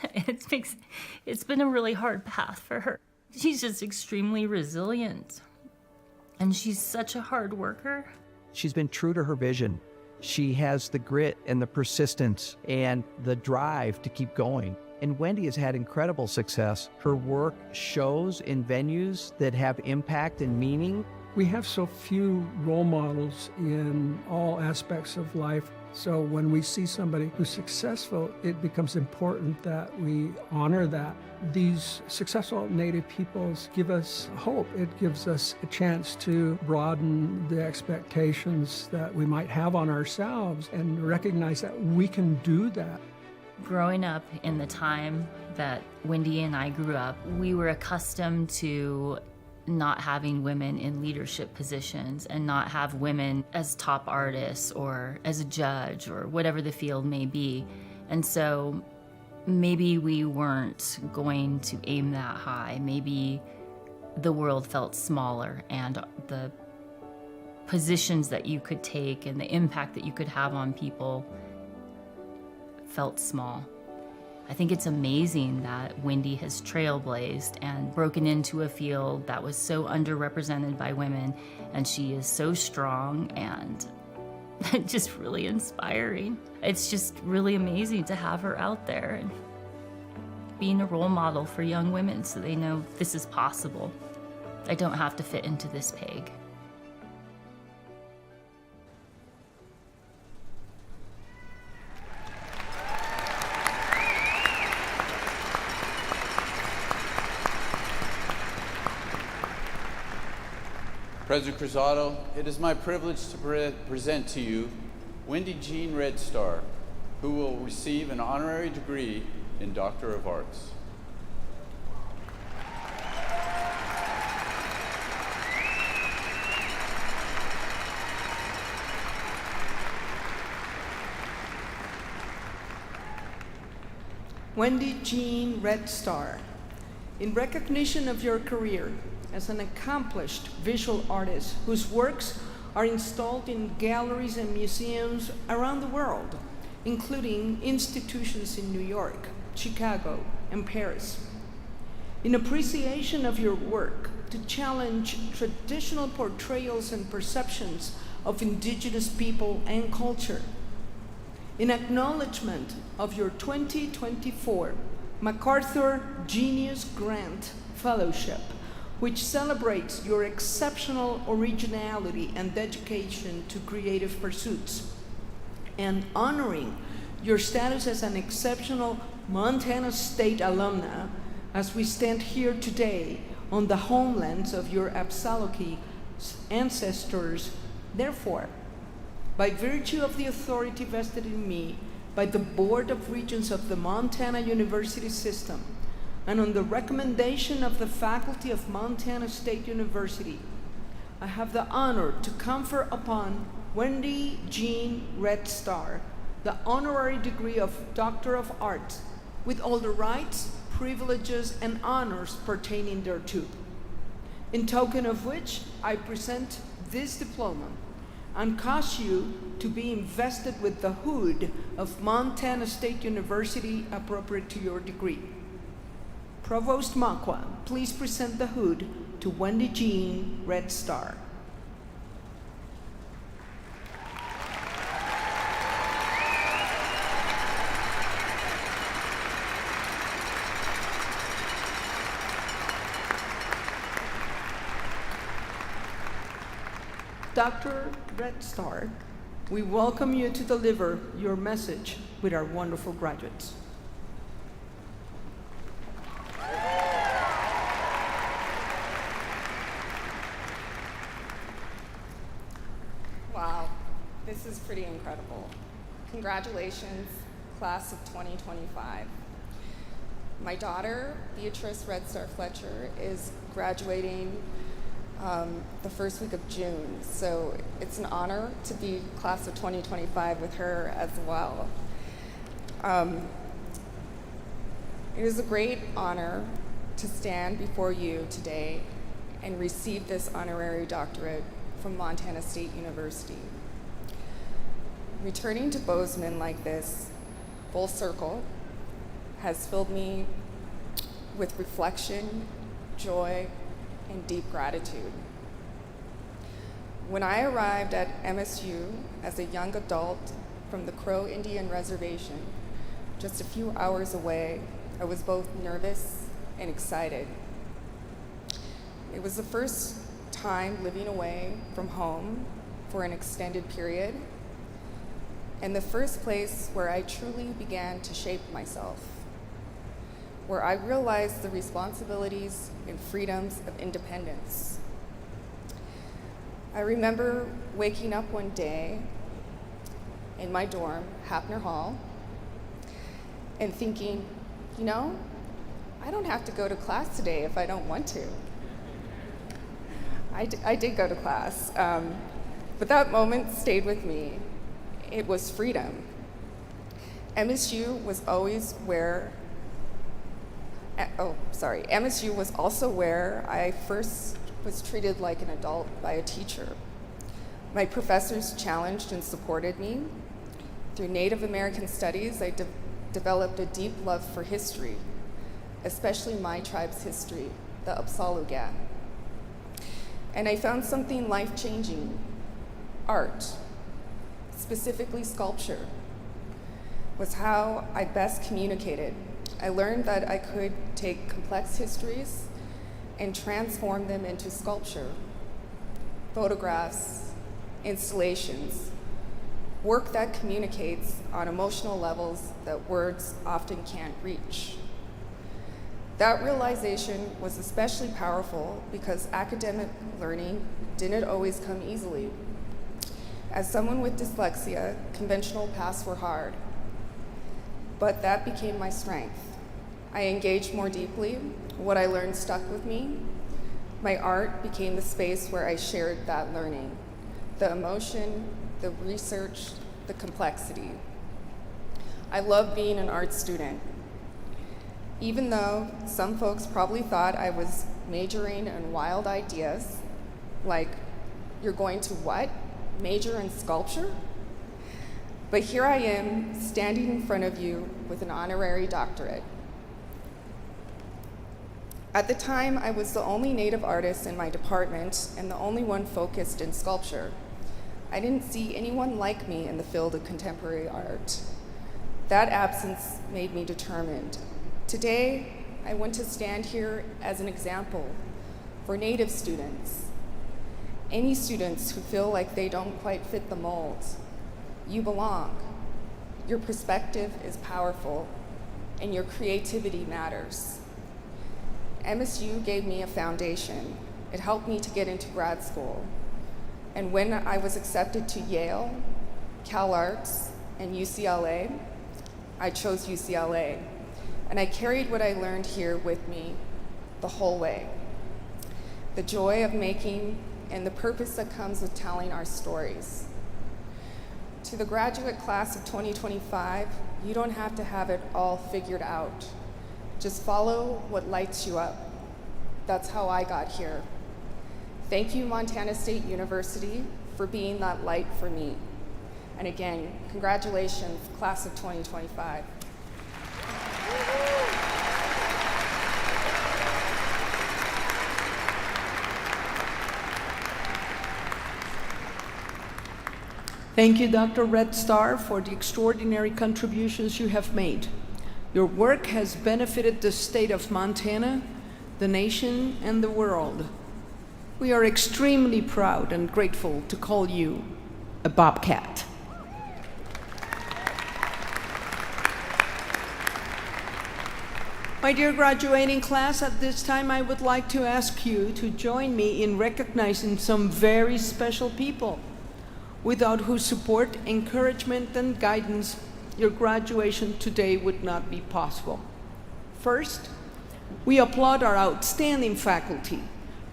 it's been a really hard path for her. She's just extremely resilient, and she's such a hard worker. She's been true to her vision. She has the grit and the persistence and the drive to keep going. And Wendy has had incredible success. Her work shows in venues that have impact and meaning. We have so few role models in all aspects of life. So when we see somebody who's successful, it becomes important that we honor that. These successful Native peoples give us hope. It gives us a chance to broaden the expectations that we might have on ourselves and recognize that we can do that. Growing up in the time that Wendy and I grew up, we were accustomed to not having women in leadership positions and not have women as top artists or as a judge or whatever the field may be. And so maybe we weren't going to aim that high. Maybe the world felt smaller and the positions that you could take and the impact that you could have on people felt small. I think it's amazing that Wendy has trailblazed and broken into a field that was so underrepresented by women, and she is so strong and just really inspiring. It's just really amazing to have her out there and being a role model for young women so they know this is possible. I don't have to fit into this peg. President Cruzado, it is my privilege to present to you Wendy Jean Red Star, who will receive an honorary degree in Doctor of Arts. Wendy Jean Red Star, in recognition of your career as an accomplished visual artist whose works are installed in galleries and museums around the world, including institutions in New York, Chicago, and Paris. In appreciation of your work to challenge traditional portrayals and perceptions of indigenous people and culture, in acknowledgement of your 2024 MacArthur Genius Grant Fellowship, which celebrates your exceptional originality and dedication to creative pursuits, and honoring your status as an exceptional Montana State alumna as we stand here today on the homelands of your Absaloki ancestors. Therefore, by virtue of the authority vested in me by the Board of Regents of the Montana University System, and on the recommendation of the faculty of Montana State University, I have the honor to confer upon Wendy Jean Red Star the honorary degree of Doctor of Arts, with all the rights, privileges, and honors pertaining thereto. In token of which, I present this diploma and cause you to be invested with the hood of Montana State University appropriate to your degree. Provost Makwa, please present the hood to Wendy Jean, Red Star. Dr. Red Star, we welcome you to deliver your message with our wonderful graduates. Wow, this is pretty incredible. Congratulations, class of 2025. My daughter, Beatrice Red Star Fletcher, is graduating the first week of June, so it's an honor to be class of 2025 with her as well. It is a great honor to stand before you today and receive this honorary doctorate from Montana State University. Returning to Bozeman like this, full circle, has filled me with reflection, joy, and deep gratitude. When I arrived at MSU as a young adult from the Crow Indian Reservation, just a few hours away, I was both nervous and excited. It was the first time living away from home for an extended period, and the first place where I truly began to shape myself, where I realized the responsibilities and freedoms of independence. I remember waking up one day in my dorm, Hapner Hall, and thinking, you know, I don't have to go to class today if I don't want to. I did go to class, but that moment stayed with me. It was freedom. MSU was always where MSU was also where I first was treated like an adult by a teacher. My professors challenged and supported me. Through Native American studies, I developed a deep love for history, especially my tribe's history, the Upsaluga. And I found something life-changing, art, specifically sculpture, was how I best communicated. I learned that I could take complex histories and transform them into sculpture, photographs, installations, work that communicates on emotional levels that words often can't reach. That realization was especially powerful because academic learning didn't always come easily. As someone with dyslexia, conventional paths were hard, but that became my strength. I engaged more deeply. What I learned stuck with me. My art became the space where I shared that learning, the emotion, the research, the complexity. I love being an art student. Even though some folks probably thought I was majoring in wild ideas, like, you're going to what? Major in sculpture? But here I am, standing in front of you with an honorary doctorate. At the time, I was the only Native artist in my department and the only one focused in sculpture. I didn't see anyone like me in the field of contemporary art. That absence made me determined. Today, I want to stand here as an example for Native students, any students who feel like they don't quite fit the mold. You belong. Your perspective is powerful, and your creativity matters. MSU gave me a foundation. It helped me to get into grad school. And when I was accepted to Yale, Cal Arts, and UCLA, I chose UCLA. And I carried what I learned here with me the whole way. The joy of making and the purpose that comes with telling our stories. To the graduate class of 2025, you don't have to have it all figured out. Just follow what lights you up. That's how I got here. Thank you, Montana State University, for being that light for me. And again, congratulations, class of 2025. Thank you, Dr. Red Star, for the extraordinary contributions you have made. Your work has benefited the state of Montana, the nation, and the world. We are extremely proud and grateful to call you a Bobcat. My dear graduating class, at this time I would like to ask you to join me in recognizing some very special people, without whose support, encouragement, and guidance, your graduation today would not be possible. First, we applaud our outstanding faculty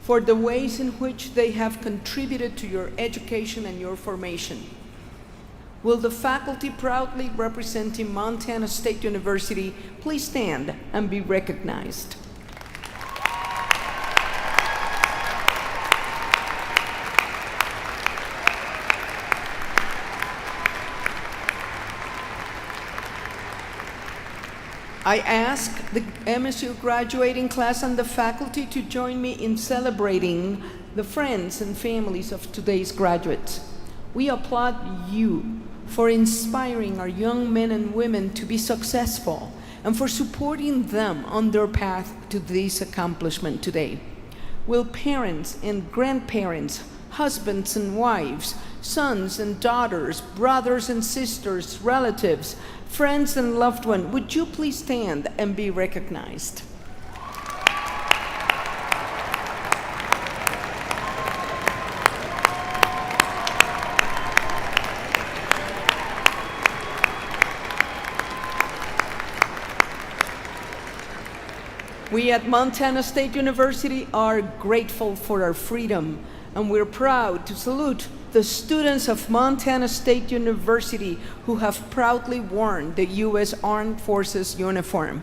for the ways in which they have contributed to your education and your formation. Will the faculty proudly representing Montana State University please stand and be recognized? I ask the MSU graduating class and the faculty to join me in celebrating the friends and families of today's graduates. We applaud you for inspiring our young men and women to be successful and for supporting them on their path to this accomplishment today. Will parents and grandparents, husbands and wives, sons and daughters, brothers and sisters, relatives, friends and loved ones, would you please stand and be recognized? We at Montana State University are grateful for our freedom, and we're proud to salute the students of Montana State University who have proudly worn the U.S. Armed Forces uniform.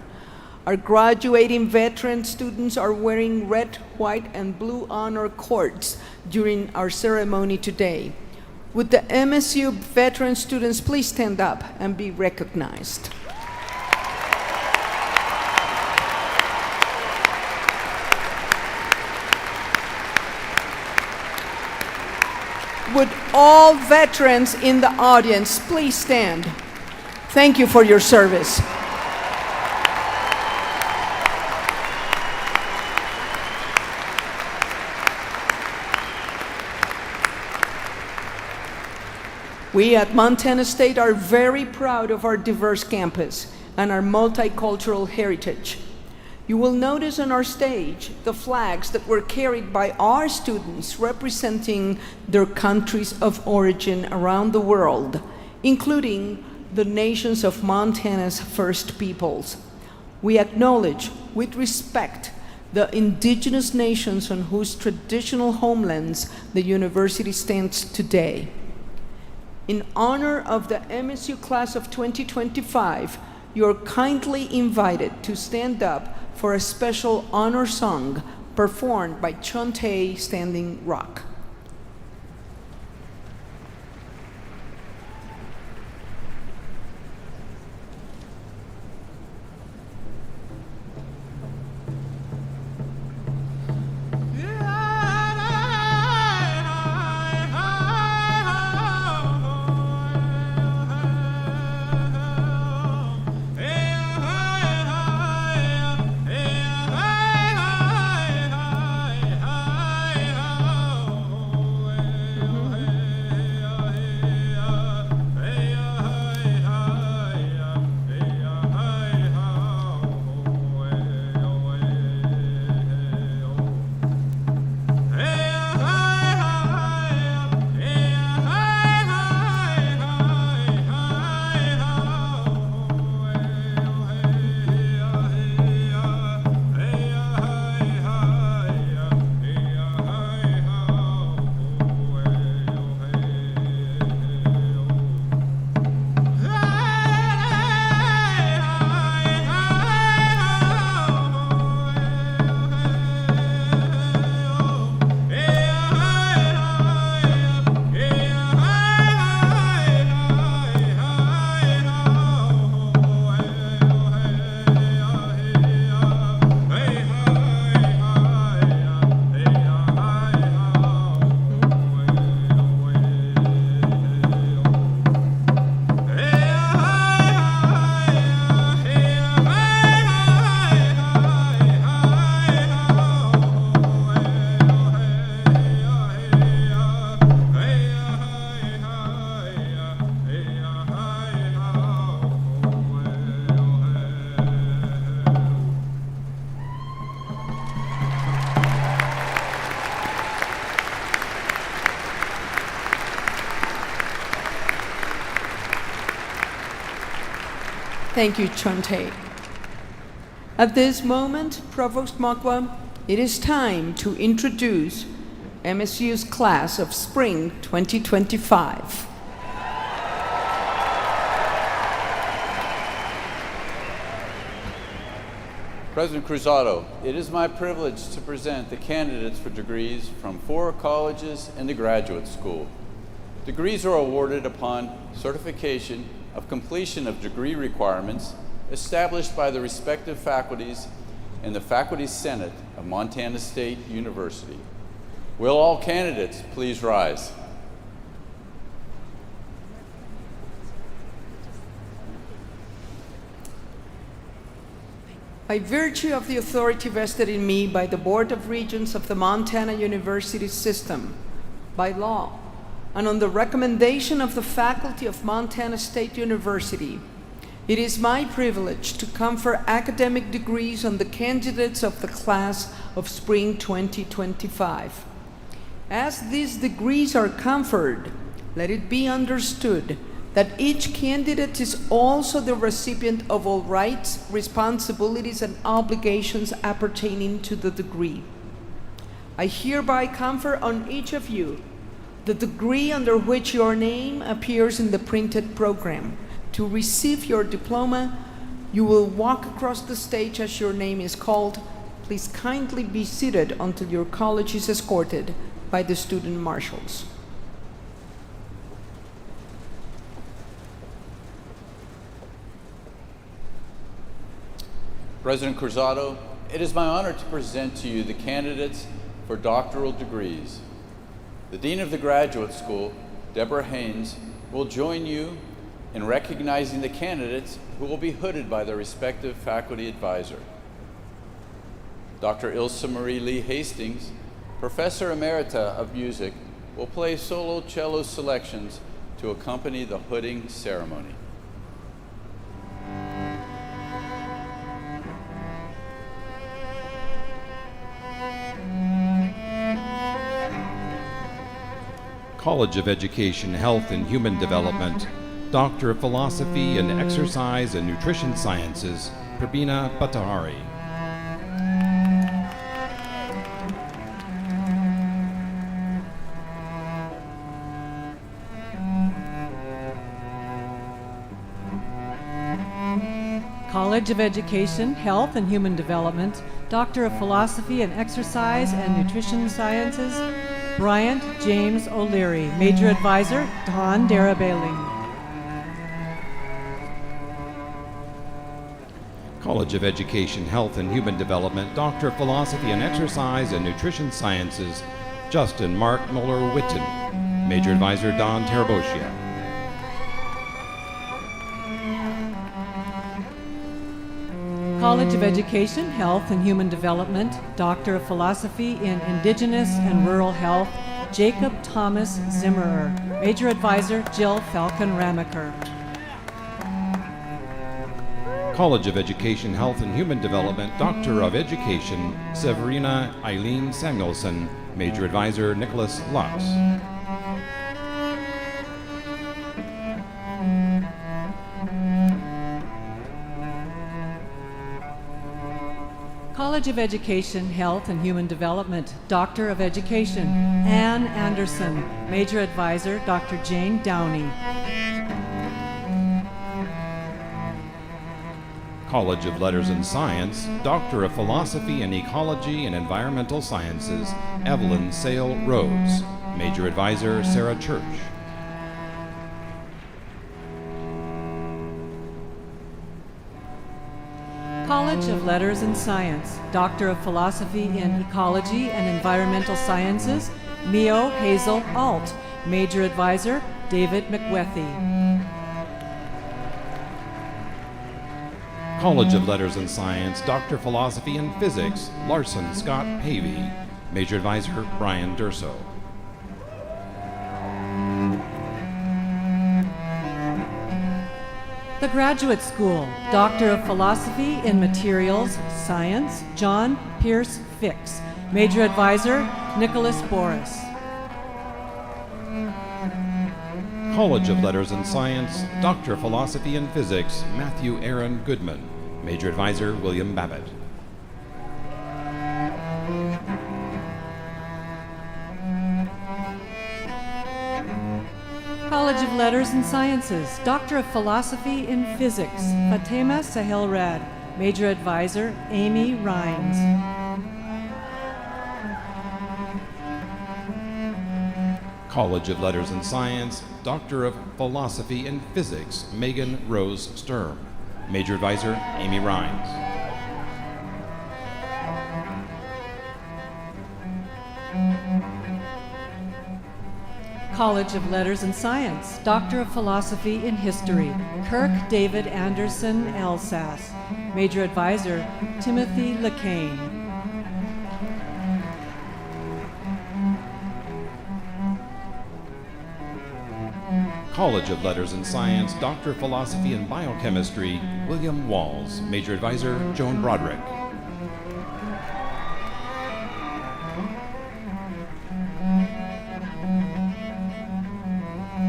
Our graduating veteran students are wearing red, white, and blue honor cords during our ceremony today. Would the MSU veteran students please stand up and be recognized? Would all veterans in the audience please stand? Thank you for your service. We at Montana State are very proud of our diverse campus and our multicultural heritage. You will notice on our stage the flags that were carried by our students representing their countries of origin around the world, including the nations of Montana's First Peoples. We acknowledge with respect the indigenous nations on whose traditional homelands the university stands today. In honor of the MSU class of 2025, you are kindly invited to stand up for a special honor song performed by Chontae Standing Rock. Thank you, Chonte. At this moment, Provost Mokwa, it is time to introduce MSU's class of Spring 2025. President Cruzado, it is my privilege to present the candidates for degrees from 4 colleges and the graduate school. Degrees are awarded upon certification of completion of degree requirements established by the respective faculties and the Faculty Senate of Montana State University. Will all candidates please rise? By virtue of the authority vested in me by the Board of Regents of the Montana University System, by law, and on the recommendation of the faculty of Montana State University, it is my privilege to confer academic degrees on the candidates of the class of Spring 2025. As these degrees are conferred, let it be understood that each candidate is also the recipient of all rights, responsibilities, and obligations appertaining to the degree. I hereby confer on each of you the degree under which your name appears in the printed program. To receive your diploma, you will walk across the stage as your name is called. Please kindly be seated until your college is escorted by the student marshals. President Cruzado, it is my honor to present to you the candidates for doctoral degrees. The Dean of the Graduate School, Deborah Haynes, will join you in recognizing the candidates who will be hooded by their respective faculty advisor. Dr. Ilsa Marie Lee Hastings, Professor Emerita of Music, will play solo cello selections to accompany the hooding ceremony. College of Education, Health and Human Development, Doctor of Philosophy in Exercise and Nutrition Sciences, Prabina Bhattacharya. College of Education, Health and Human Development, Doctor of Philosophy in Exercise and Nutrition Sciences, Bryant James O'Leary. Major Advisor, Don Darabailing. College of Education, Health and Human Development, Doctor of Philosophy in Exercise and Nutrition Sciences, Justin Mark Muller-Witten. Major Advisor, Don Tarabosia. College of Education, Health and Human Development, Doctor of Philosophy in Indigenous and Rural Health, Jacob Thomas Zimmerer. Major Advisor, Jill Falcon Ramaker. College of Education, Health and Human Development, Doctor of Education, Severina Eileen Samuelson. Major Advisor, Nicholas Lux. College of Education, Health and Human Development, Doctor of Education, Ann Anderson. Major Advisor, Dr. Jane Downey. College of Letters and Science, Doctor of Philosophy in Ecology and Environmental Sciences, Evelyn Sale Rose. Major Advisor, Sarah Church. College of Letters and Science, Doctor of Philosophy in Ecology and Environmental Sciences, Mio Hazel Alt. Major Advisor, David McWethy. College of Letters and Science, Doctor of Philosophy in Physics, Larson Scott Pavey. Major Advisor, Brian Durso. The Graduate School, Doctor of Philosophy in Materials Science, John Pierce Fix. Major Advisor, Nicholas Boris. College of Letters and Science, Doctor of Philosophy and Physics, Matthew Aaron Goodman. Major Advisor, William Babbitt. College of Letters and Sciences, Doctor of Philosophy in Physics, Fatema Sahel Rad. Major Advisor, Amy Rhines. College of Letters and Science, Doctor of Philosophy in Physics, Megan Rose Sturm. Major Advisor, Amy Rhines. College of Letters and Science, Doctor of Philosophy in History, Kirk David Anderson Elsas. Major Advisor, Timothy LeCain. College of Letters and Science, Doctor of Philosophy in Biochemistry, William Walls. Major Advisor, Joan Broderick.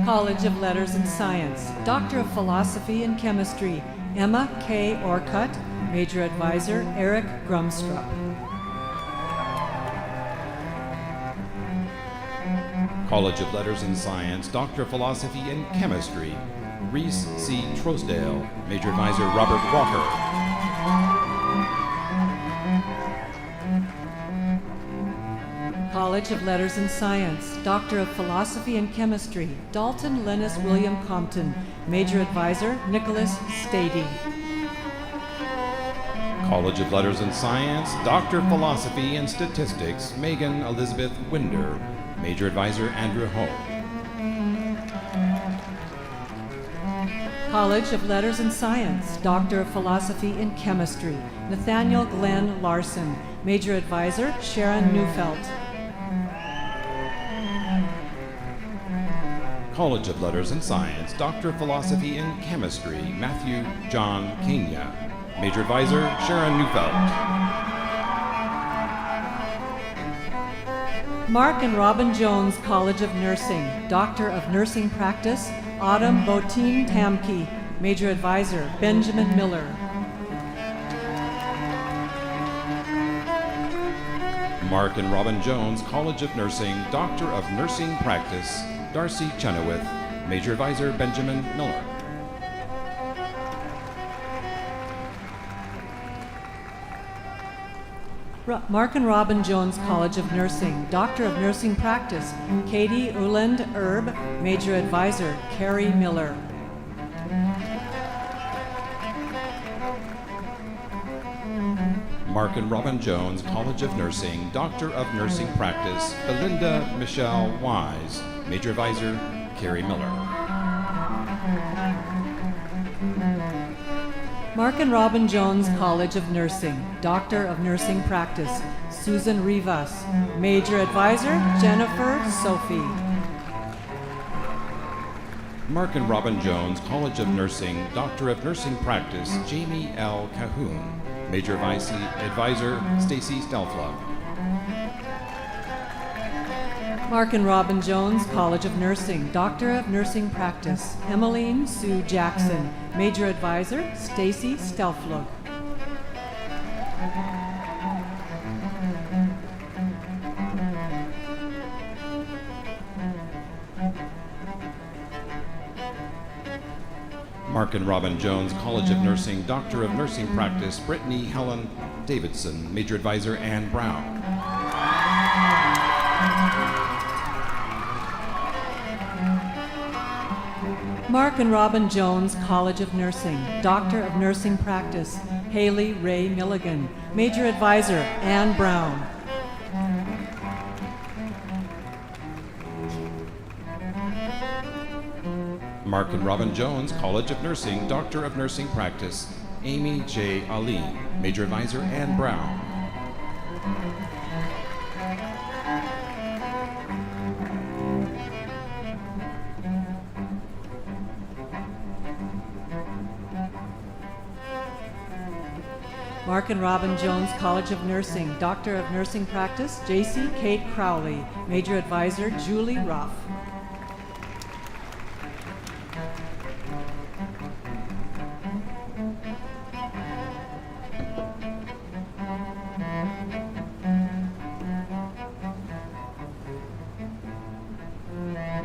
College of Letters and Science, Doctor of Philosophy in Chemistry, Emma K. Orcutt. Major Advisor, Eric Grumstrup. College of Letters and Science, Doctor of Philosophy in Chemistry, Reese C. Trousdale. Major Advisor, Robert Walker. College of Letters and Science, Doctor of Philosophy in Chemistry, Dalton Lennis William Compton. Major Advisor, Nicholas Stady. College of Letters and Science, Doctor of Philosophy in Statistics, Megan Elizabeth Winder. Major Advisor, Andrew Ho. College of Letters and Science, Doctor of Philosophy in Chemistry, Nathaniel Glenn Larson. Major Advisor, Sharon Neufeld. College of Letters and Science, Doctor of Philosophy in Chemistry, Matthew John Kenya. Major Advisor, Sharon Neufeld. Mark and Robyn Jones College of Nursing, Doctor of Nursing Practice, Autumn Botin Tamke. Major Advisor, Benjamin Miller. Mark and Robyn Jones College of Nursing, Doctor of Nursing Practice, Darcy Chenoweth. Major Advisor, Benjamin Miller. Mark and Robyn Jones College of Nursing, Doctor of Nursing Practice, Katie Uland Erb. Major Advisor, Carrie Miller. Mark and Robyn Jones College of Nursing, Doctor of Nursing Practice, Belinda Michelle Wise. Major Advisor, Carrie Miller. Mark and Robyn Jones College of Nursing, Doctor of Nursing Practice, Susan Rivas. Major Advisor, Jennifer Sophie. Mark and Robyn Jones College of Nursing, Doctor of Nursing Practice, Jamie L. Cahoon. Major Advisor, Stacy Stelflug. Mark and Robyn Jones College of Nursing, Doctor of Nursing Practice, Emmeline Sue Jackson. Major Advisor, Stacy Stelflug. Mark and Robyn Jones College of Nursing, Doctor of Nursing Practice, Brittany Helen Davidson. Major Advisor, Ann Brown. Mark and Robyn Jones College of Nursing, Doctor of Nursing Practice, Haley Ray Milligan. Major Advisor, Ann Brown. Mark and Robyn Jones College of Nursing, Doctor of Nursing Practice, Amy J. Ali. Major Advisor, Ann Brown. Mark and Robyn Jones College of Nursing, Doctor of Nursing Practice, J.C. Kate Crowley. Major Advisor, Julie Ruff.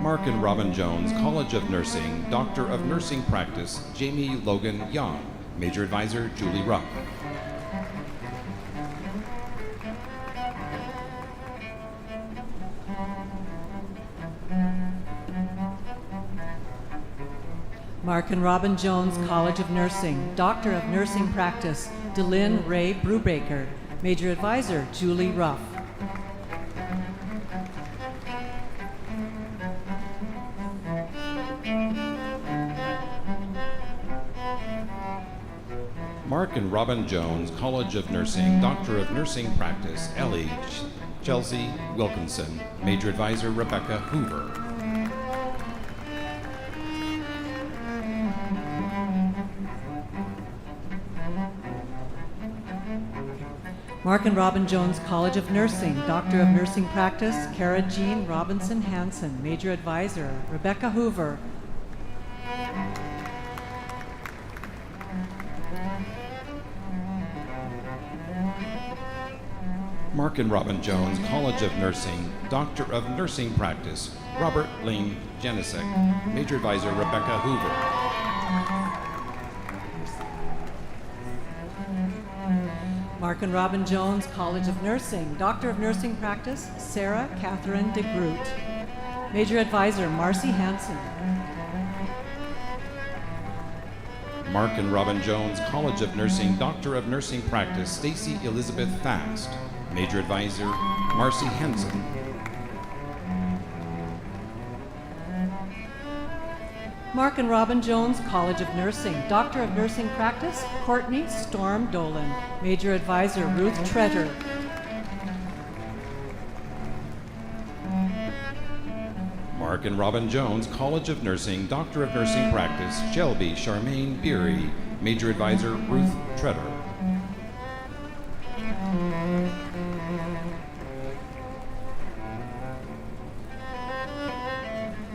Mark and Robyn Jones, College of Nursing, Doctor of Nursing Practice, Jamie Logan Young, Major Advisor, Julie Rupp. Mark and Robyn Jones, College of Nursing, Doctor of Nursing Practice, Delynn Ray Brubaker, Major Advisor, Julie Ruff. Mark and Robyn Jones, College of Nursing, Doctor of Nursing Practice, Ellie Chelsea Wilkinson, Major Advisor, Rebecca Hoover. Mark and Robyn Jones, College of Nursing, Doctor of Nursing Practice, Kara Jean Robinson Hanson, Major Advisor, Rebecca Hoover. Mark and Robyn Jones, College of Nursing, Doctor of Nursing Practice, Robert Lane Janisek, Major Advisor, Rebecca Hoover. Mark and Robyn Jones, College of Nursing, Doctor of Nursing Practice, Sarah Catherine de Groot, Major Advisor, Marcy Hanson. Mark and Robyn Jones, College of Nursing, Doctor of Nursing Practice, Stacy Elizabeth Fast, Major Advisor, Marcy Hanson. Mark and Robyn Jones, College of Nursing, Doctor of Nursing Practice, Courtney Storm Dolan, Major Advisor, Ruth Tretter. Mark and Robyn Jones, College of Nursing, Doctor of Nursing Practice, Shelby Charmaine Beery, Major Advisor, Ruth Tretter.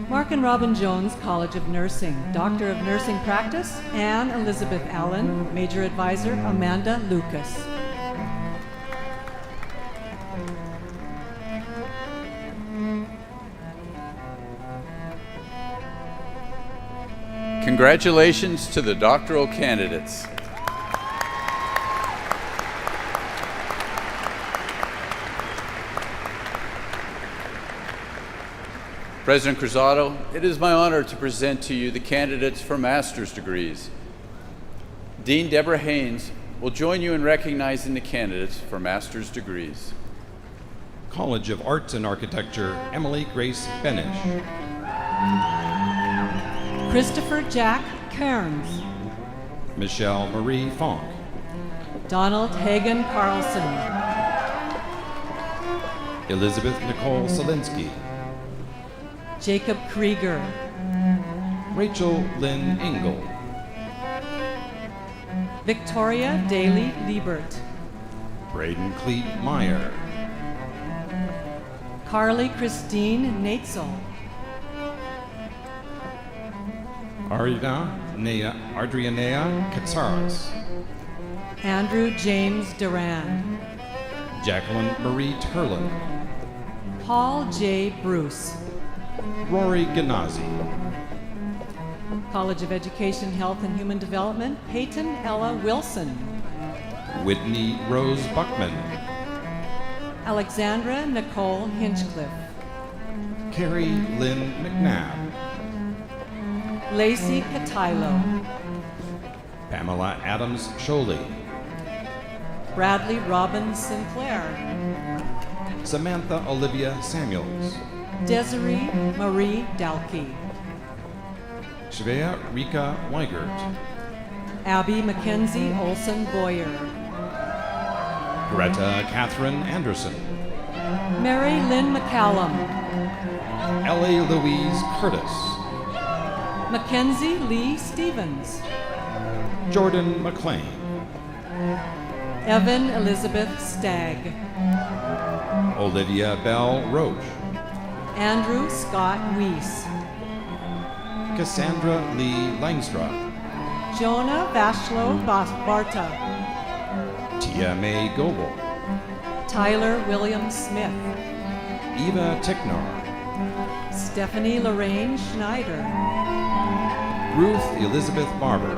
Mark and Robyn Jones, College of Nursing, Doctor of Nursing Practice, Anne Elizabeth Allen, Major Advisor, Amanda Lucas. Congratulations to the doctoral candidates. President Cruzado, it is my honor to present to you the candidates for master's degrees. Dean Deborah Haynes will join you in recognizing the candidates for master's degrees. College of Arts and Architecture, Emily Grace Benish. Christopher Jack Cairns. Michelle Marie Fonk. Donald Hagan Carlson. Elizabeth Nicole Solinsky. Jacob Krieger. Rachel Lynn Engel. Victoria Daly Liebert. Braden Cleet Meyer. Carly Christine Natzel. Adrianea Katsaras. Andrew James Duran. Jacqueline Marie Turlin. Paul J. Bruce. Rory Ganazzi. College of Education, Health and Human Development, Peyton Ella Wilson. Whitney Rose Buckman. Alexandra Nicole Hinchcliffe. Carrie Lynn McNabb. Lacey Catilo. Pamela Adams Sholey. Bradley Robin Sinclair. Samantha Olivia Samuels. Desiree Marie Dalkey. Svea Rika Weigert. Abby Mackenzie Olson Boyer. Greta Catherine Anderson. Mary Lynn McCallum. Ellie Louise Curtis. Mackenzie Lee Stevens. Jordan McLean. Evan Elizabeth Stagg. Olivia Bell Roche. Andrew Scott Weiss. Cassandra Lee Langstra. Jonah Vashlo Barta. Tia May Goebel. Tyler William Smith. Eva Ticknar. Stephanie Lorraine Schneider. Ruth Elizabeth Barber,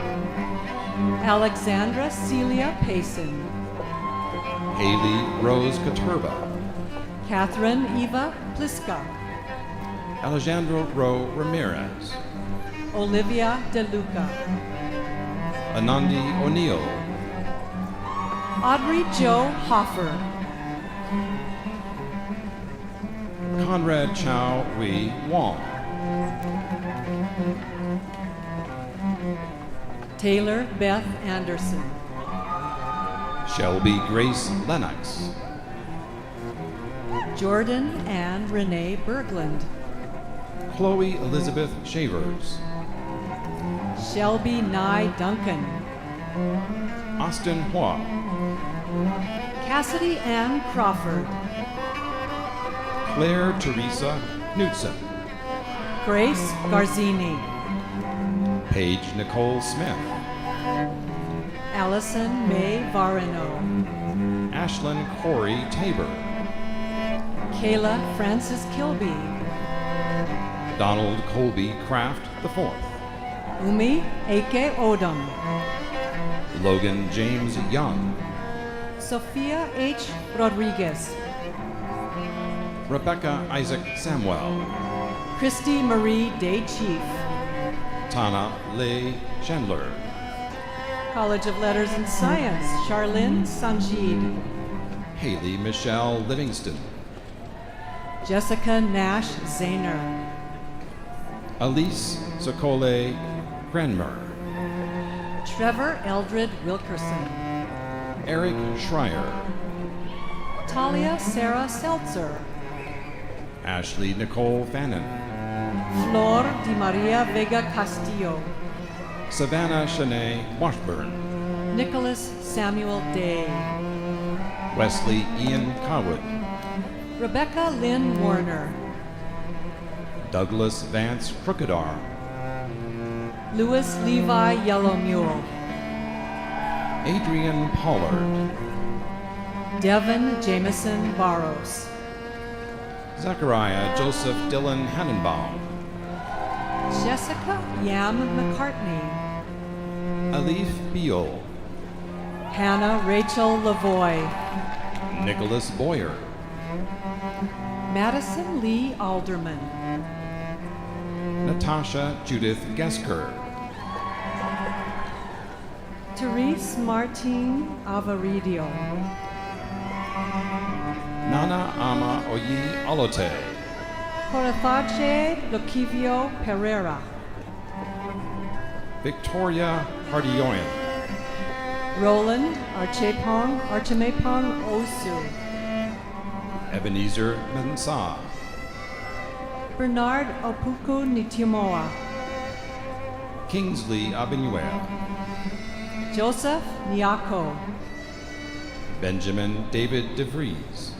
Alexandra Celia Payson. Haley Rose Katurba, Catherine Eva Pliska. Alejandro Ro Ramirez, Olivia DeLuca. Anandi O'Neill, Audrey Jo Hoffer. Conrad Chow Wee Wong, Taylor Beth Anderson. Shelby Grace Lennox, Jordan and Renee Berglund. Chloe Elizabeth Shavers, Shelby Nye Duncan. Austin Hua, Cassidy Ann Crawford. Claire Teresa Knudsen, Grace Garzini. Paige Nicole Smith, Allison May Varino. Ashlyn Corey Tabor, Kayla Francis Kilby. Donald Colby Kraft IV, Umi Eke Odom. Logan James Young, Sophia H. Rodriguez. Rebecca Isaac Samwell, Christy Marie Day Chief. Tana Leigh Chandler, College of Letters and Science, Charlene Sanjid. Haley Michelle Livingston, Jessica Nash Zahner. Elise Sokole Granmer, Trevor Eldred Wilkerson. Eric Schreier, Talia Sarah Seltzer. Ashley Nicole Fannin, Flor Di Maria Vega Castillo. Savannah Shanae Washburn, Nicholas Samuel Day. Wesley Ian Cowwood, Rebecca Lynn Warner. Douglas Vance Crookedar, Louis Levi Yellow Mule. Adrian Pollard, Devin Jameson Barros. Zachariah Joseph Dillon Hannenbaum, Jessica Yam McCartney. Alif Beal, Hannah Rachel Lavoy. Nicholas Boyer, Madison Lee Alderman. Natasha Judith Gesker, Therese Martin Avaridio. Nana Ama Oyi Alote, Corathache Lokivio Pereira. Victoria Hardioyan, Roland Archimepong Osu. Ebenezer Mensah, Bernard Opuku Nitimoa. Kingsley Abinuel, Joseph Nyako. Benjamin David DeVries,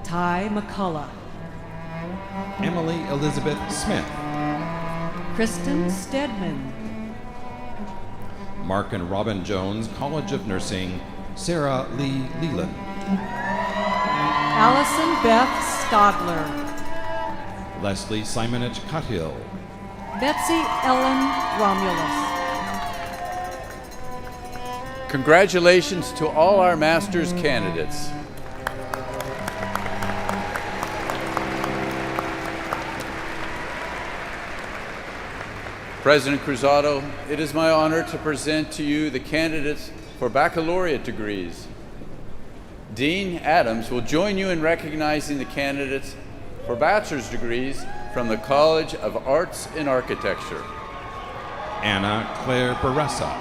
Ty McCullough. Emily Elizabeth Smith, Kristen Stedman. Mark and Robyn Jones, College of Nursing, Sarah Lee Leland, Allison Beth Stadler. Leslie Simonich Cuthill, Betsy Ellen Romulus. Congratulations to all our master's candidates. President Cruzado, it is my honor to present to you the candidates for baccalaureate degrees. Dean Adams will join you in recognizing the candidates for bachelor's degrees from the College of Arts in Architecture. Anna Claire Baressa,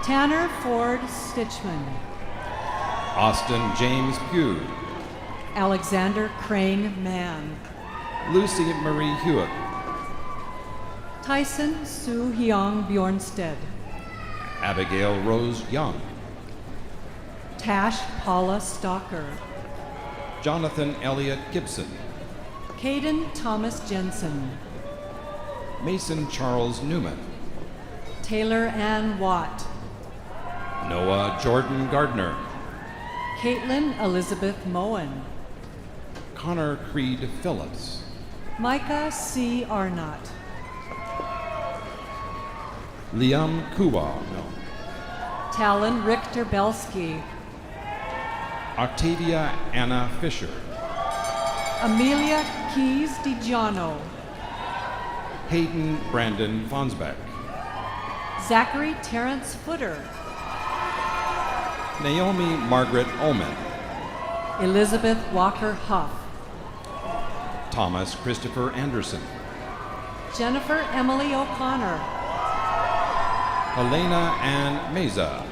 Tanner Ford Stitchman. Austin James Pugh, Alexander Crane Mann. Lucy Marie Hewitt, Tyson Soo Hyung Bjornsted. Abigail Rose Young, Tash Paula Stalker. Jonathan Elliott Gibson, Caden Thomas Jensen. Mason Charles Newman, Taylor Ann Watt. Noah Jordan Gardner, Caitlin Elizabeth Moen. Connor Creed Phillips, Micah C. Arnott. Liam Kuwa, Talon Richter Belsky. Octavia Anna Fisher, Amelia Keys DiGiano. Hayden Brandon Fonsbeck, Zachary Terrence Footer. Naomi Margaret Oman, Elizabeth Walker Huff. Thomas Christopher Anderson, Jennifer Emily O'Connor. Helena Ann Meza,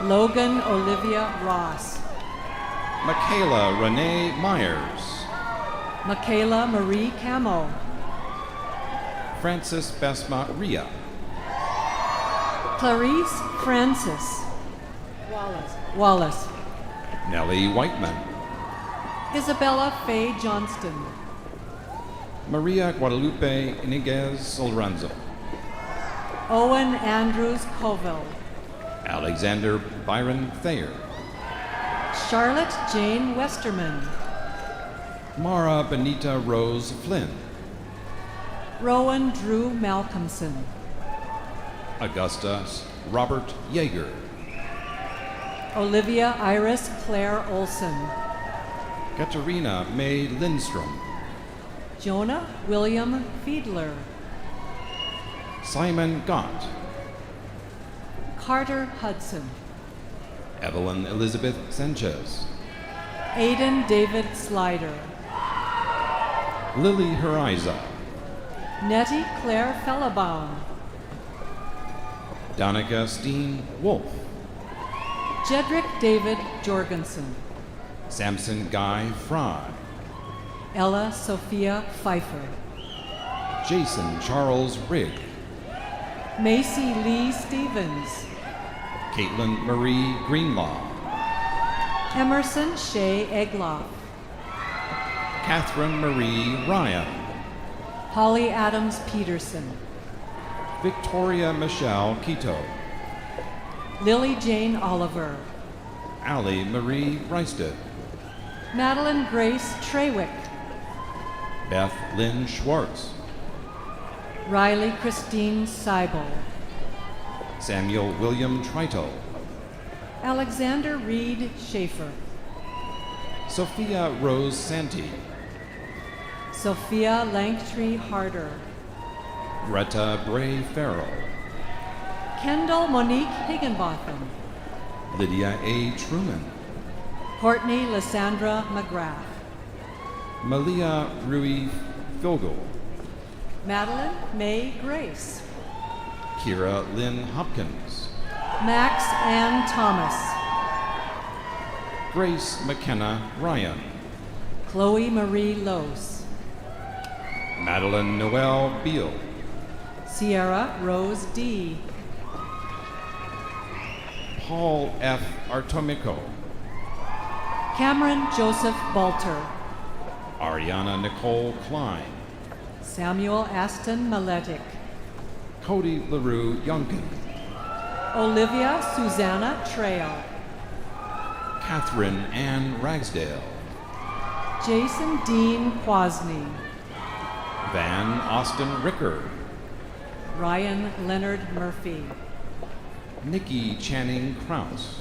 Logan Olivia Ross. Michaela Renee Myers, Michaela Marie Camo. Francis Besma Ria, Clarice Francis. Wallace. Nellie Whiteman, Isabella Faye Johnston. Maria Guadalupe Iniguez Lorenzo, Owen Andrews Colville. Alexander Byron Thayer, Charlotte Jane Westerman. Mara Benita Rose Flynn, Rowan Drew Malcolmson. Augusta Robert Yeager, Olivia Iris Claire Olson. Katerina May Lindstrom, Jonah William Fiedler. Simon Gott, Carter Hudson. Evelyn Elizabeth Sanchez, Aidan David Slider. Lily Heriza, Nettie Claire Fellabaum. Donica Steen Wolf, Jedrick David Jorgensen. Samson Guy Fry, Ella Sophia Pfeiffer. Jason Charles Rigg, Macy Lee Stevens. Caitlin Marie Greenlaw, Emerson Shea Egloff. Catherine Marie Ryan, Holly Adams Peterson. Victoria Michelle Quito, Lily Jane Oliver. Allie Marie Reisted, Madeline Grace Trewick. Beth Lynn Schwartz, Riley Christine Seibel. Samuel William Trito, Alexander Reed Schaefer. Sophia Rose Santee, Sophia Langtree Harder. Greta Bray Farrell, Kendall Monique Higginbotham. Lydia A. Truman, Courtney Lysandra McGrath. Malia Rui Filgel, Madeline May Grace. Kira Lynn Hopkins, Max Ann Thomas. Grace McKenna Ryan, Chloe Marie Lose. Madeline Noel Beal, Sierra Rose D. Paul F. Artomico, Cameron Joseph Balter. Ariana Nicole Klein, Samuel Aston Maletic. Cody LaRue Youngkin, Olivia Susanna Trail. Catherine Ann Ragsdale, Jason Dean Quasney. Van Austin Ricker, Ryan Leonard Murphy. Nikki Channing Kraus,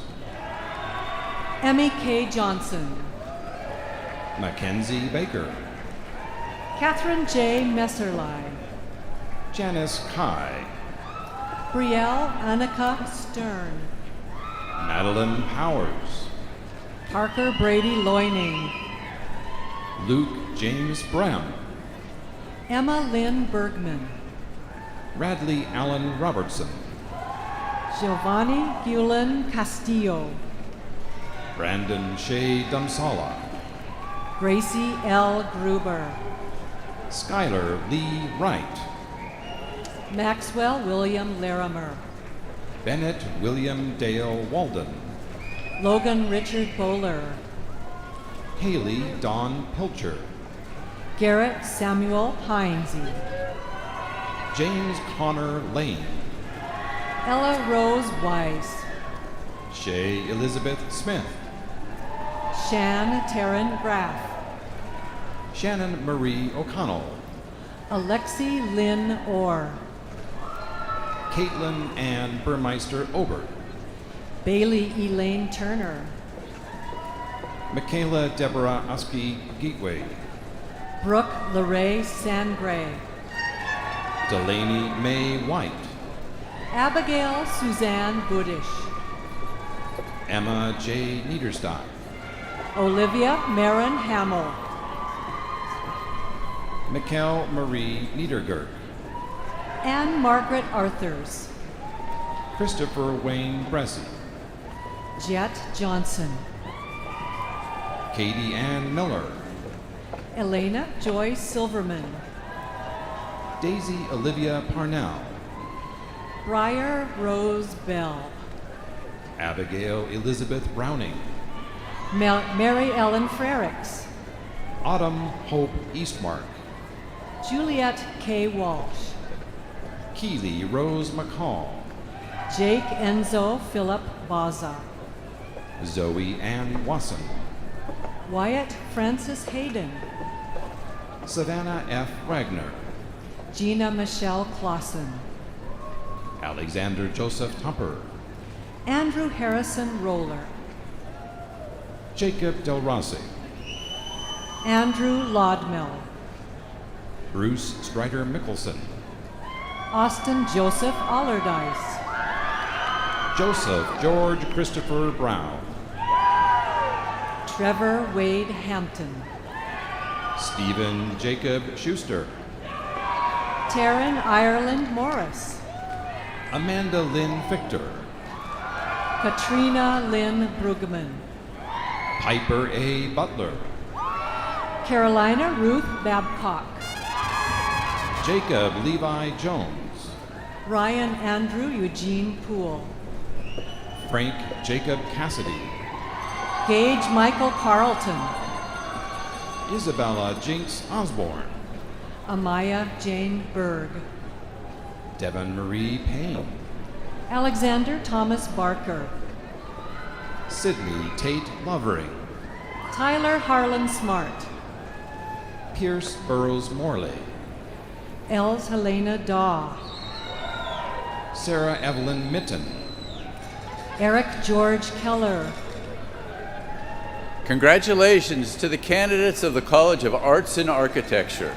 Emmy K. Johnson. Mackenzie Baker, Catherine J. Messerly. Janice Kai, Brielle Annika Stern. Madeline Powers, Parker Brady Loining. Luke James Brown, Emma Lynn Bergman. Radley Allen Robertson, Giovanni Gulen Castillo. Brandon Shea Dumsala, Gracie L. Gruber. Skylar Lee Wright, Maxwell William Larimer. Bennett William Dale Walden, Logan Richard Bowler. Haley Dawn Pilcher, Garrett Samuel Heinze. James Connor Lane, Ella Rose Weiss. Shay Elizabeth Smith, Shan Taryn Graff. Shannon Marie O'Connell, Alexi Lynn Orr, Caitlin Ann Burmeister Obert, Bailey Elaine Turner, Michaela Deborah Oski Geetway, Brooke Larae Sangray, Delaney Mae White, Abigail Suzanne Budish, Emma J. Niederstock, Olivia Marin Hamill, Mikkel Marie Niedergerg, Anne Margaret Arthurs, Christopher Wayne Bressy, Jet Johnson, Katie Ann Miller, Elena Joy Silverman, Daisy Olivia Parnell, Briar Rose Bell, Abigail Elizabeth Browning, Mary Ellen Frericks, Autumn Hope Eastmark, Juliet K. Walsh, Keely Rose McCall, Jake Enzo Philip Baza, Zoe Ann Wasson, Wyatt Francis Hayden, Savannah F. Wagner, Gina Michelle Clausen, Alexander Joseph Tumper, Andrew Harrison Roller, Jacob Del Rossi, Andrew Lodmill, Bruce Strider Mickelson, Austin Joseph Allardyce, Joseph George Christopher Brown, Trevor Wade Hampton, Stephen Jacob Schuster, Taryn Ireland Morris, Amanda Lynn Fichter, Katrina Lynn Bruggeman, Piper A. Butler, Carolina Ruth Babcock, Jacob Levi Jones, Ryan Andrew Eugene Poole, Frank Jacob Cassidy, Gage Michael Carlton, Isabella Jinx Osborne, Amaya Jane Berg, Devon Marie Payne, Alexander Thomas Barker, Sydney Tate Lovering, Tyler Harlan Smart, Pierce Burrows Morley, Els Helena Daw, Sarah Evelyn Mitten, Eric George Keller, Congratulations to the candidates of the College of Arts and Architecture.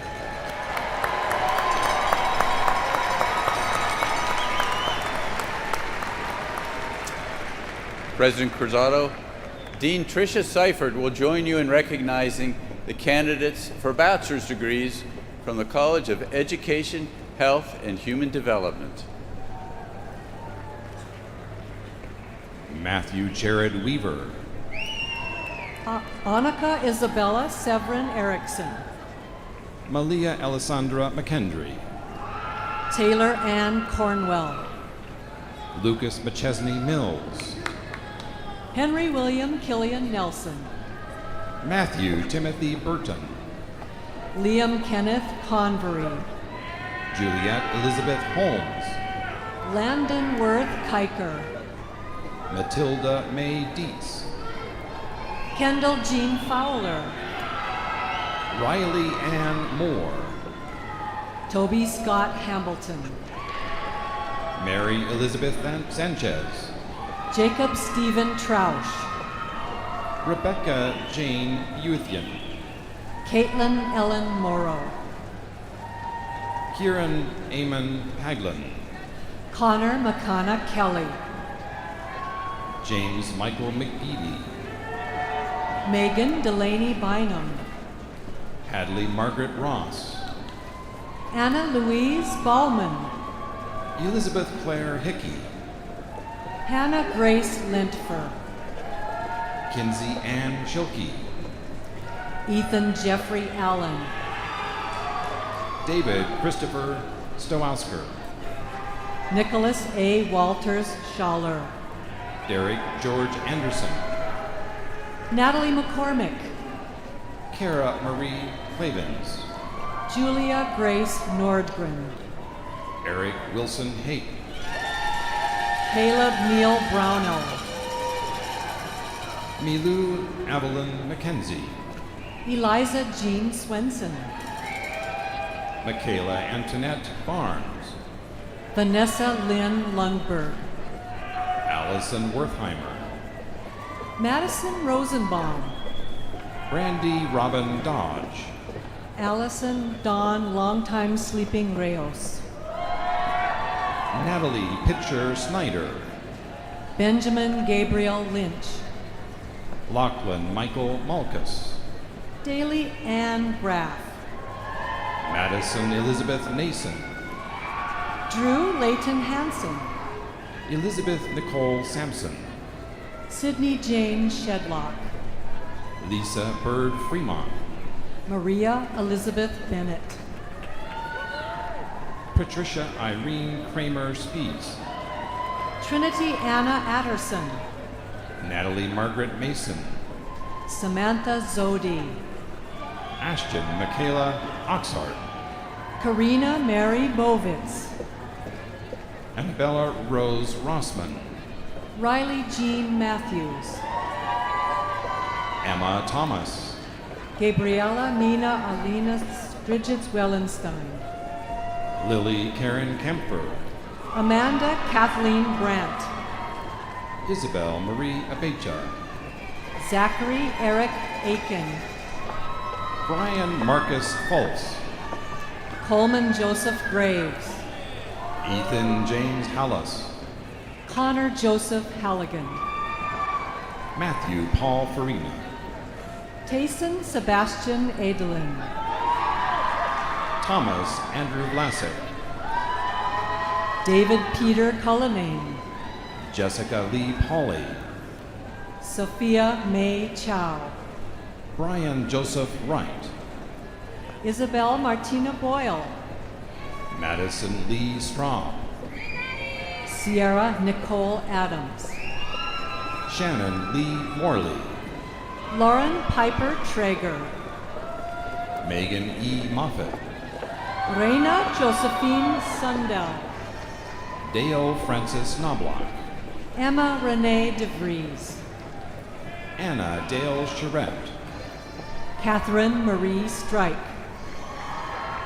President Cruzado, Dean Tricia Seifert will join you in recognizing the candidates for bachelor's degrees from the College of Education, Health, and Human Development. Matthew Jared Weaver, Annika Isabella Severin Erickson, Malia Alessandra McKendry, Taylor Ann Cornwell, Lucas McChesney Mills, Henry William Killian Nelson, Matthew Timothy Burton, Liam Kenneth Convery, Juliet Elizabeth Holmes, Landon Worth Kiker, Matilda May Dietz, Kendall Jean Fowler, Riley Ann Moore, Toby Scott Hambleton, Mary Elizabeth Sanchez, Jacob Stephen Troush, Rebecca Jane Youthian, Caitlin Ellen Morrow, Kieran Amon Haglin, Connor McConna Kelly, James Michael McGeady, Megan Delaney Bynum, Hadley Margaret Ross, Anna Louise Ballman, Elizabeth Claire Hickey, Hannah Grace Lintfer, Kinsey Ann Schilke, Ethan Jeffrey Allen, David Christopher Stowowsker, Nicholas A. Walters Schaller, Derek George Anderson, Natalie McCormick, Kara Marie Clavins, Julia Grace Nordgren, Eric Wilson Haight, Caleb Neal Brownell, Milou Evelyn McKenzie, Eliza Jean Swenson. Michaela Antoinette Barnes. Vanessa Lynn Lundberg. Allison Wertheimer. Madison Rosenbaum. Brandy Robyn Dodge. Allison Dawn Longtime Sleeping Reyes. Natalie Pitcher Snyder. Benjamin Gabriel Lynch. Lachlan Michael Malkus. Daly Ann Graff. Madison Elizabeth Nason. Drew Layton Hansen. Elizabeth Nicole Sampson. Sydney Jane Shedlock. Lisa Bird Fremont. Maria Elizabeth Bennett. Patricia Irene Kramer Spies. Trinity Anna Atterson. Natalie Margaret Mason. Samantha Zodi. Ashton Michaela Oxart. Karina Mary Bovitz. Annabella Rose Rossman. Riley Jean Matthews. Emma Thomas. Gabriella Mina Alina Bridget Wellenstein. Lily Karen Kemper. Amanda Kathleen Brandt. Isabel Marie Abecha. Zachary Eric Aiken. Brian Marcus Fultz. Coleman Joseph Graves. Ethan James Hallis. Connor Joseph Halligan. Matthew Paul Farina. Tayson Sebastian Edelin. Thomas Andrew Vlasic. David Peter Cullinane. Jessica Lee Pauley. Sophia May Chow. Brian Joseph Wright. Isabel Martina Boyle. Madison Lee Straub. Sierra Nicole Adams. Shannon Lee Morley. Lauren Piper Traeger. Megan E. Moffett. Reina Josephine Sundell. Dale Francis Knobloch. Emma Renee DeVries. Anna Dale Charette. Catherine Marie Strike.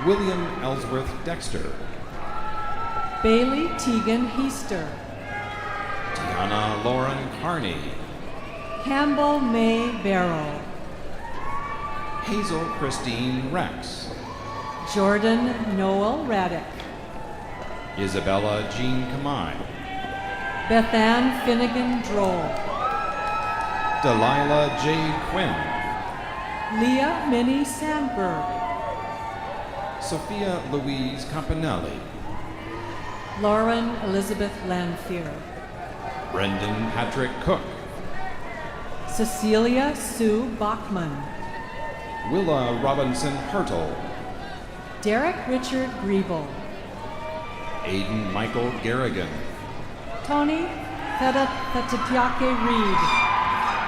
William Ellsworth Dexter. Bailey Tegan Heaster. Tiana Lauren Carney. Campbell May Barrow. Hazel Christine Rex. Jordan Noel Raddick. Isabella Jean Kamai. Bethann Finnegan Droll. Delilah Jade Quinn. Leah Minnie Sandberg. Sophia Louise Campanelli. Lauren Elizabeth Lanfear. Brendan Patrick Cook. Cecilia Sue Bachman. Willa Robinson Hertel. Derek Richard Griebel. Aiden Michael Garrigan. Tony Fetatiake Reed.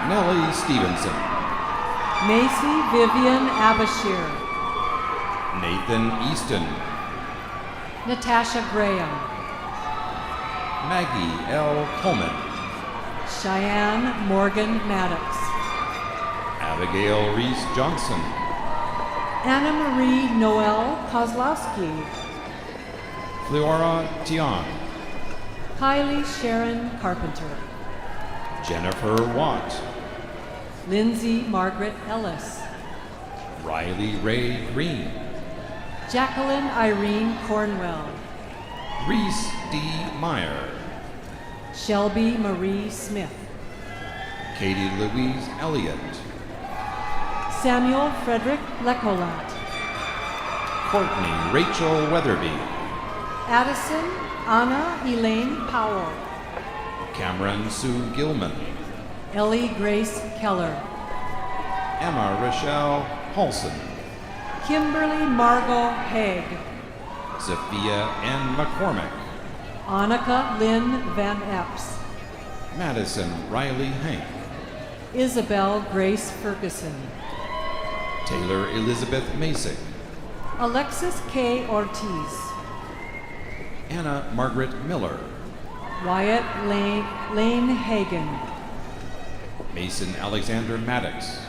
Nellie Stevenson. Macy Vivian Abashir. Nathan Easton. Natasha Graham. Maggie L. Coleman. Cheyenne Morgan Maddox. Abigail Reese Johnson. Anna Marie Noel Kozlowski. Fleora Tian. Kylie Sharon Carpenter. Jennifer Watt. Lindsay Margaret Ellis. Riley Ray Green. Jacqueline Irene Cornwell. Reese D. Meyer. Shelby Marie Smith. Katie Louise Elliott. Samuel Frederick Lecolat. Courtney Rachel Weatherby. Addison Anna Elaine Powell. Cameron Sue Gilman. Ellie Grace Keller. Emma Rochelle Paulson. Kimberly Margot Haig. Sophia N. McCormick. Annika Lynn Van Epps. Madison Riley Hank. Isabel Grace Ferguson. Taylor Elizabeth Masick. Alexis K. Ortiz. Anna Margaret Miller. Wyatt Lane Hagan. Mason Alexander Maddox.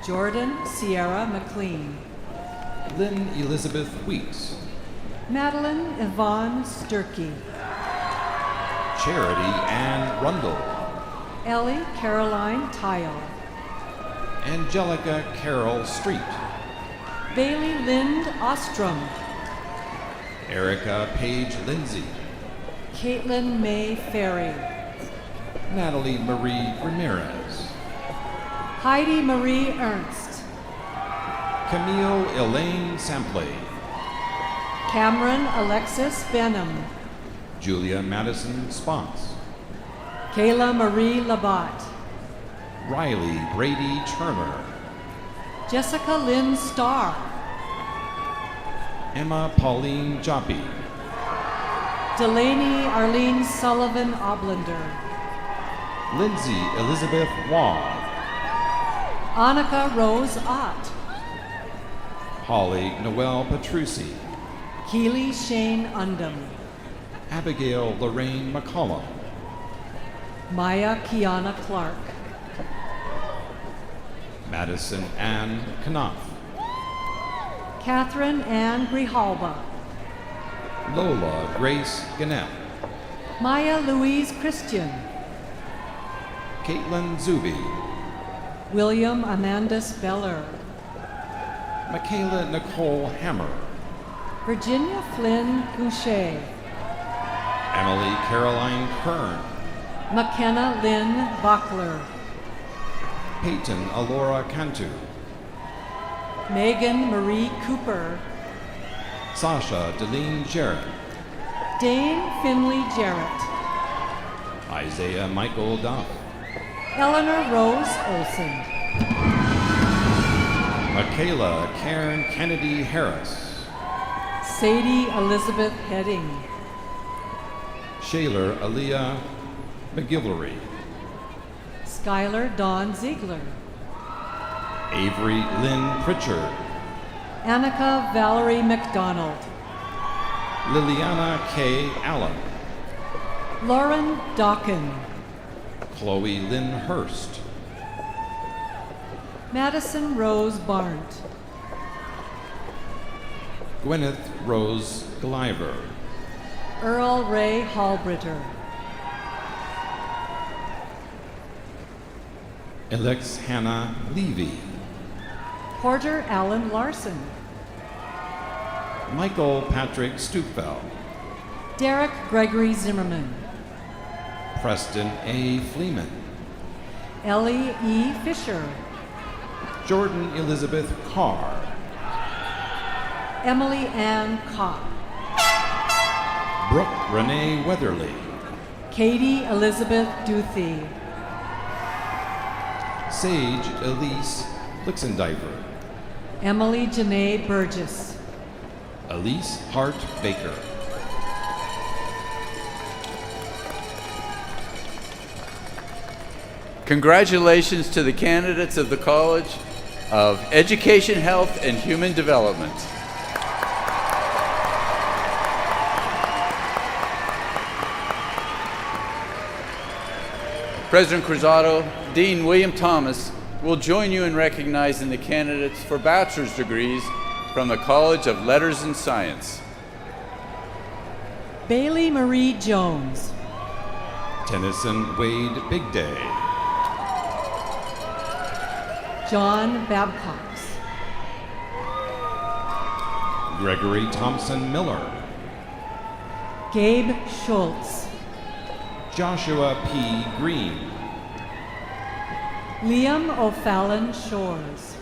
Jordan Sierra McLean. Lynn Elizabeth Weeks. Madeline Yvonne Sturkey. Charity Ann Rundle. Ellie Caroline Tile. Angelica Carol Street. Bailey Lind Ostrom. Erica Page Lindsay. Caitlin May Ferry. Natalie Marie Ramirez. Heidi Marie Ernst. Camille Elaine Sampley. Cameron Alexis Benham. Julia Madison Spons. Kayla Marie Labatt. Riley Brady Turner. Jessica Lynn Starr. Emma Pauline Joppy. Delaney Arlene Sullivan Oblender. Lindsay Elizabeth Waugh. Annika Rose Ott. Holly Noel Petrucci. Keely Shane Undum. Abigail Lorraine McCollum. Maya Kiana Clark. Madison Ann Knopf. Catherine Ann Grijalba. Lola Grace Gannett. Maya Louise Christian. Caitlin Zuby. William Amandus Beller. Michaela Nicole Hammer. Virginia Flynn Boucher. Emily Caroline Kern. McKenna Lynn Bachler. Peyton Alora Cantu. Megan Marie Cooper. Sasha Deline Jarrett. Dane Finley Jarrett. Isaiah Michael Duff. Eleanor Rose Olson. Michaela Karen Kennedy Harris. Sadie Elizabeth Heading. Shaler Aaliyah McGillary. Skylar Dawn Ziegler. Avery Lynn Pritchard. Annika Valerie McDonald. Liliana K. Allen. Lauren Dawkin. Chloe Lynn Hurst. Madison Rose Barnt. Gwyneth Rose Glyver. Earl Ray Hallbritter. Alex Hannah Levy. Porter Allen Larson. Michael Patrick Stupfeld. Derek Gregory Zimmerman. Preston A. Fleeman. Ellie E. Fisher. Jordan Elizabeth Carr. Emily Ann Kopp. Brooke Renee Weatherly. Katie Elizabeth Duthie. Sage Elise Lixendifer. Emily Janae Burgess. Elise Hart Baker. Congratulations to the candidates of the College of Education, Health, and Human Development. President Cruzado, Dean William Thomas will join you in recognizing the candidates for bachelor's degrees from the College of Letters and Science. Bailey Marie Jones. Tennyson Wade Big Day. John Babcox. Gregory Thompson Miller. Gabe Schultz. Joshua P. Green. Liam O'Fallon Shores.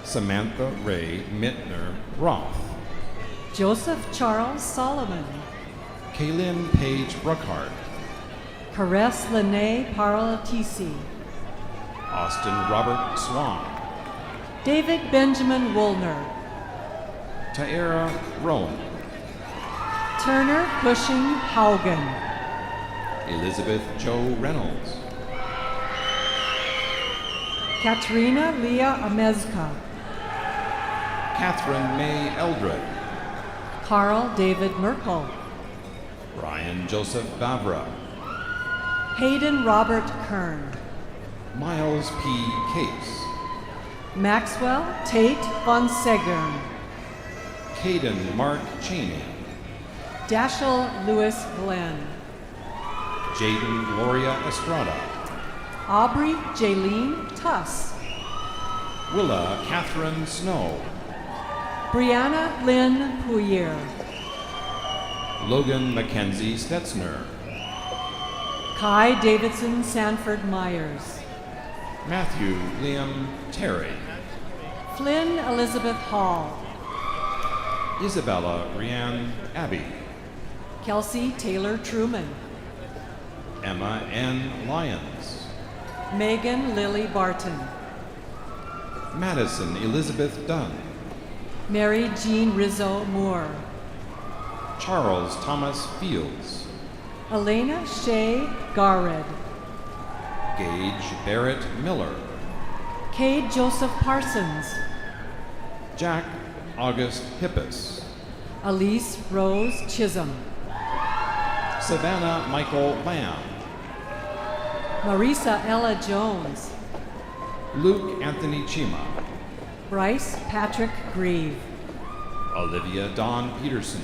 Samantha Ray Mittner Roth. Joseph Charles Solomon. Kaylin Page Bruckhart. Caress Lene Parlatisi. Austin Robert Swan. David Benjamin Woolner. Tyara Rowan. Turner Cushing Haugen. Elizabeth Jo Reynolds. Katrina Leah Amezka. Catherine May Eldred. Carl David Merkel. Brian Joseph Bavra. Hayden Robert Kern. Miles P. Case, Maxwell Tate von Segern, Caden Mark Cheney, Dashiell Lewis Glenn, Jaden Gloria Estrada, Aubrey Jaylene Tuss, Willa Catherine Snow, Brianna Lynn Pouyer, Logan Mackenzie Stetzner, Kai Davidson Sanford Myers, Matthew Liam Terry, Flynn Elizabeth Hall, Isabella Rianne Abbey, Kelsey Taylor Truman, Emma N. Lyons, Megan Lily Barton, Madison Elizabeth Dunn, Mary Jean Rizzo Moore, Charles Thomas Fields, Elena Shea Garred, Gage Barrett Miller, Cade Joseph Parsons, Jack August Hippis, Elise Rose Chisholm, Savannah Michael Lamb, Marisa Ella Jones, Luke Anthony Chima, Bryce Patrick Grieve, Olivia Dawn Peterson,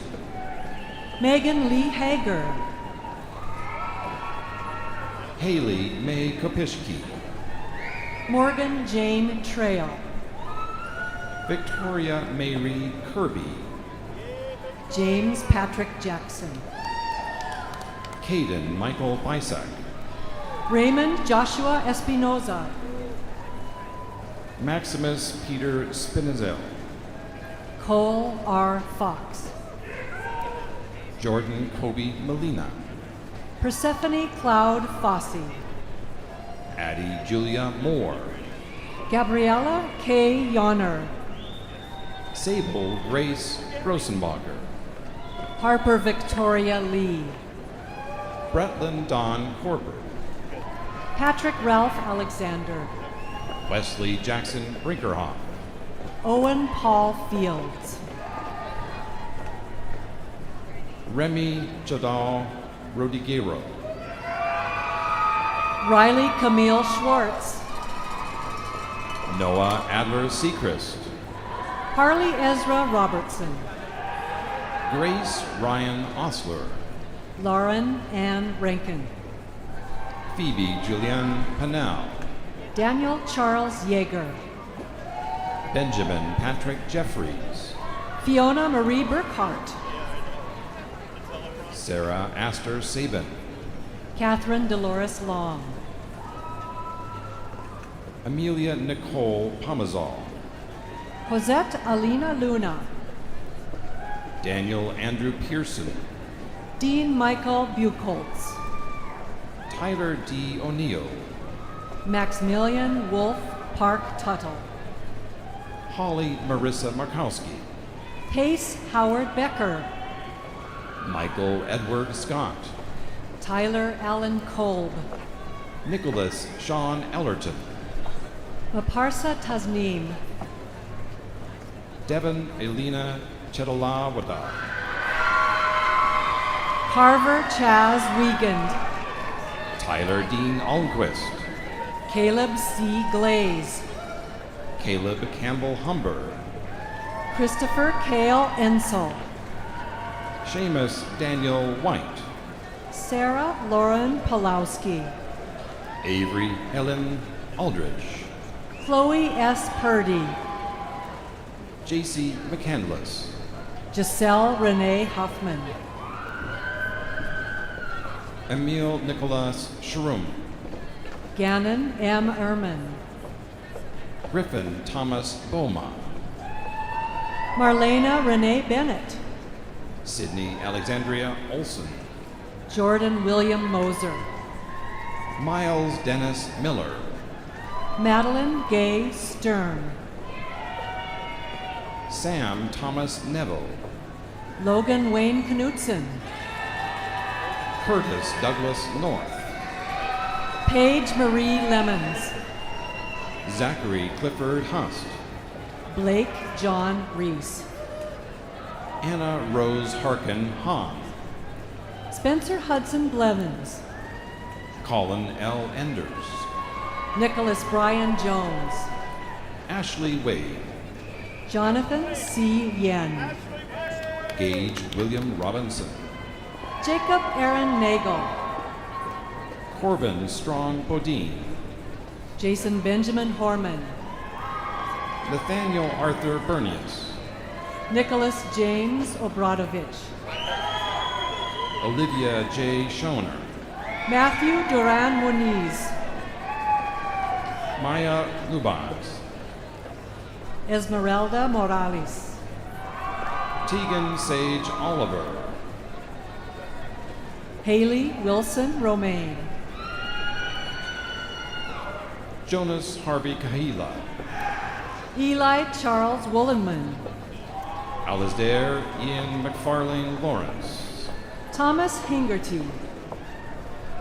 Megan Lee Hager, Haley May Kopishki, Morgan Jane Trail, Victoria Mary Kirby, James Patrick Jackson, Caden Michael Bisak, Raymond Joshua Espinoza, Maximus Peter Spinazel, Cole R. Fox, Jordan Kobe Molina, Persephone Cloud Fossey, Addie Julia Moore, Gabriella K. Yonner, Sable Grace Grossenbacher, Harper Victoria Lee, Bretland Don Corber, Patrick Ralph Alexander, Wesley Jackson Brinkerhoff, Owen Paul Fields, Remy Jadal Rodiguero, Riley Camille Schwartz, Noah Adler Seacrest, Harley Ezra Robertson, Grace Ryan Osler, Lauren Ann Rankin, Phoebe Julianne Panel, Daniel Charles Yeager, Benjamin Patrick Jeffries, Fiona Marie Burkhart, Sarah Astor Sabin, Catherine Dolores Long, Amelia Nicole Pomazal, Josette Alina Luna, Daniel Andrew Pearson, Dean Michael Buchholz, Tyler D. O'Neill, Maximilian Wolf Park Tuttle, Holly Marissa Markowski, Pace Howard Becker, Michael Edward Scott, Tyler Allen Kolb, Nicholas Sean Ellerton, Maparsa Tasneem, Devin Elena Chetalawada, Carver Chaz Wiegand, Tyler Dean Almquist, Caleb C. Glaze, Caleb Campbell Humber, Christopher Cale Ensel, Seamus Daniel White, Sarah Lauren Pulowski, Avery Helen Aldridge, Chloe S. Purdy, J.C. McCandless, Giselle Renee Huffman, Emil Nicholas Sharum, Gannon M. Ehrman, Griffin Thomas Boma, Marlena Renee Bennett, Sydney Alexandria Olson, Jordan William Moser, Miles Dennis Miller, Madeline Gay Stern, Sam Thomas Neville, Logan Wayne Knutson, Curtis Douglas North, Paige Marie Lemons, Zachary Clifford Hust, Blake John Reese, Anna Rose Harkin Hahn, Spencer Hudson Blevins, Colin L. Enders, Nicholas Brian Jones. Ashley Wade, Jonathan C. Yen. Gage William Robinson, Jacob Aaron Nagel. Corbin Strong Bodine, Jason Benjamin Horman. Nathaniel Arthur Bernius, Nicholas James Obradovich. Olivia J. Schoner, Matthew Duran Muniz. Maya Lubaz, Esmeralda Morales. Tegan Sage Oliver, Haley Wilson Romaine. Jonas Harvey Kahila, Eli Charles Woolenman. Alasdair Ian McFarlane Lawrence, Thomas Hingerty.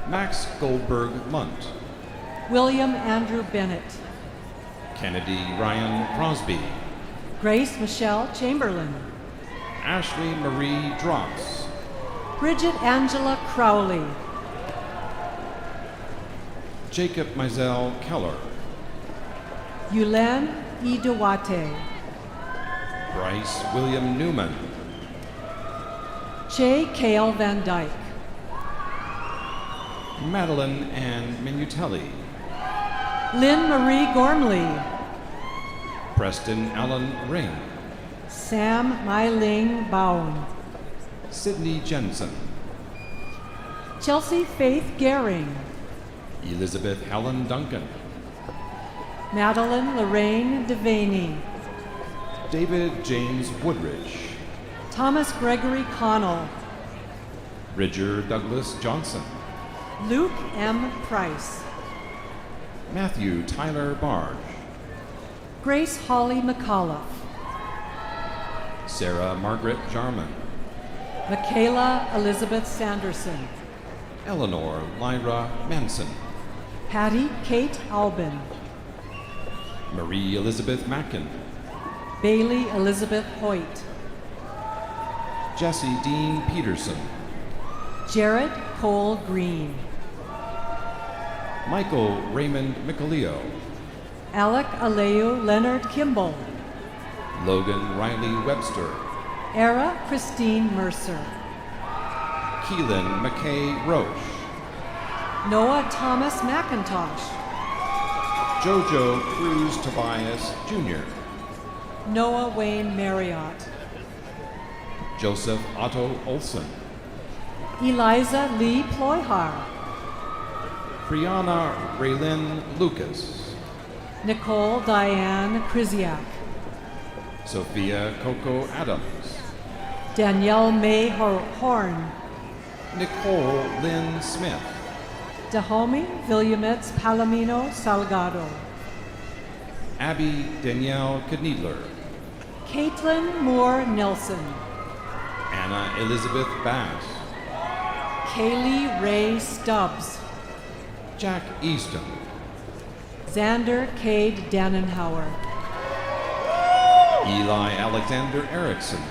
Max Goldberg Lunt, William Andrew Bennett. Kennedy Ryan Crosby, Grace Michelle Chamberlain. Ashley Marie Drops, Bridget Angela Crowley. Jacob Mizell Keller, Yulen Idawate. Bryce William Newman, Che Kale Van Dyke. Madeline Ann Minutelli, Lynn Marie Gormley. Preston Allen Ring, Sam Meiling Baum. Sydney Jensen, Chelsea Faith Gehring. Elizabeth Helen Duncan, Madeline Lorraine Devaney. David James Woodridge, Thomas Gregory Connell. Ridger Douglas Johnson, Luke M. Price. Matthew Tyler Barge, Grace Holly McAuliffe. Sarah Margaret Jarman, Michaela Elizabeth Sanderson. Eleanor Lyra Manson, Patty Kate Albin. Marie Elizabeth Mackin, Bailey Elizabeth Hoyt. Jesse Dean Peterson, Jared Cole Green. Michael Raymond Micaleo, Alec Aleu Leonard Kimball. Logan Riley Webster, Era Christine Mercer. Keelan McKay Roche, Noah Thomas McIntosh. Jojo Cruz Tobias Jr., Noah Wayne Marriott. Joseph Otto Olson, Eliza Lee Ployhar. Brianna Raylyn Lucas, Nicole Diane Krisiak. Sophia Coco Adams, Danielle May Horn. Nicole Lynn Smith, Dahomey Williamets Palomino Salgado. Abby Danielle Knedler, Caitlin Moore Nelson. Anna Elizabeth Bass, Kaylee Ray Stubbs. Jack Easton, Xander Cade Dannenhauer. Eli Alexander Erickson,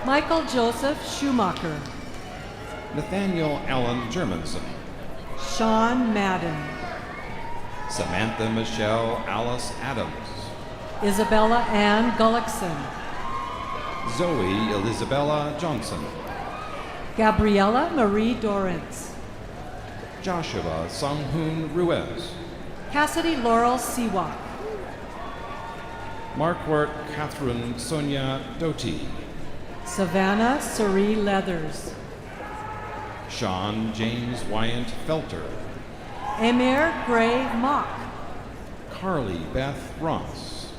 Michael Joseph Schumacher. Nathaniel Allen Germanson, Sean Madden. Samantha Michelle Alice Adams, Isabella Ann Gullickson. Zoe Elizabella Johnson, Gabriella Marie Dorrance. Joshua Sanghoon Ruiz, Cassidy Laurel Siwak. Marquardt Catherine Sonia Doty, Savannah Cerie Leathers. Sean James Wyant Felter, Emir Gray Mock. Carly Beth Ross,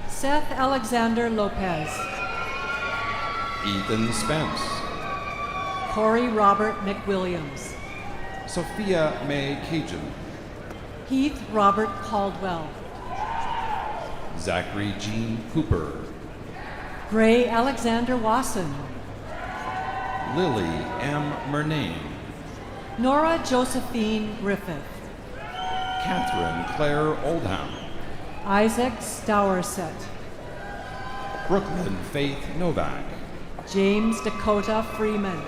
Seth Alexander Lopez. Ethan Spence, Corey Robert McWilliams. Sophia May Cajun, Heath Robert Caldwell. Zachary Jean Cooper, Gray Alexander Wasson. Lily M. Murnane, Nora Josephine Griffith. Catherine Claire Oldham, Isaac Stowerset. Brooklyn Faith Novak, James Dakota Freeman.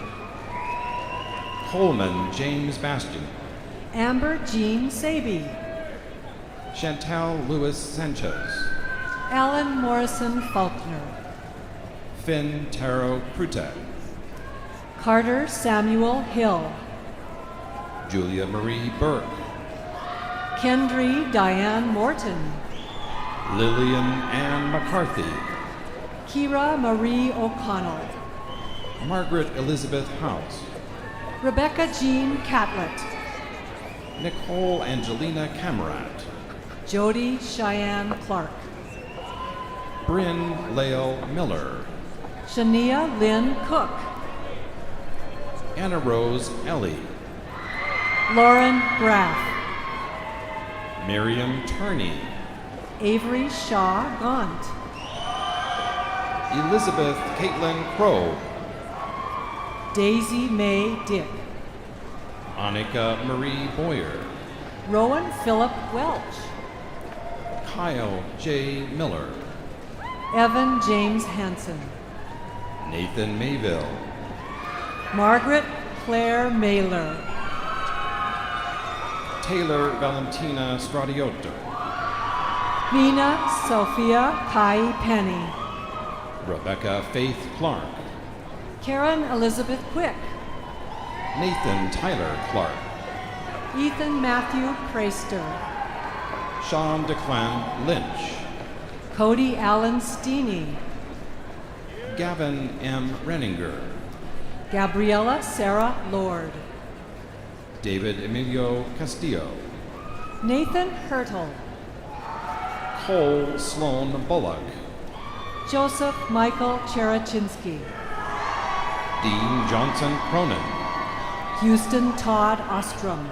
Coleman James Bastian, Amber Jean Saby. Chantal Lewis Sanchez, Alan Morrison Faulkner, Finn Taro Prutek, Carter Samuel Hill, Julia Marie Burke, Kendry Diane Morton, Lillian Ann McCarthy, Kira Marie O'Connell, Margaret Elizabeth House, Rebecca Jean Catlett, Nicole Angelina Camerat, Jody Cheyenne Clark, Bryn Lael Miller, Shania Lynn Cook, Anna Rose Ellie, Lauren Graff, Miriam Turney, Avery Shaw Gaunt, Elizabeth Caitlin Crow, Daisy Mae Dick, Annika Marie Boyer, Rowan Philip Welch, Kyle J. Miller, Evan James Hansen, Nathan Mayville, Margaret Claire Mailer, Taylor Valentina Stradiotto, Mina Sophia Kai Penny, Rebecca Faith Clark, Karen Elizabeth Quick, Nathan Tyler Clark, Ethan Matthew Chraister, Sean Declan Lynch, Cody Allen Steeney, Gavin M. Renninger, Gabriella Sarah Lord, David Emilio Castillo, Nathan Hurtle, Cole Sloan Bullock, Joseph Michael Cherachinsky, Dean Johnson Cronin, Houston Todd Ostrom,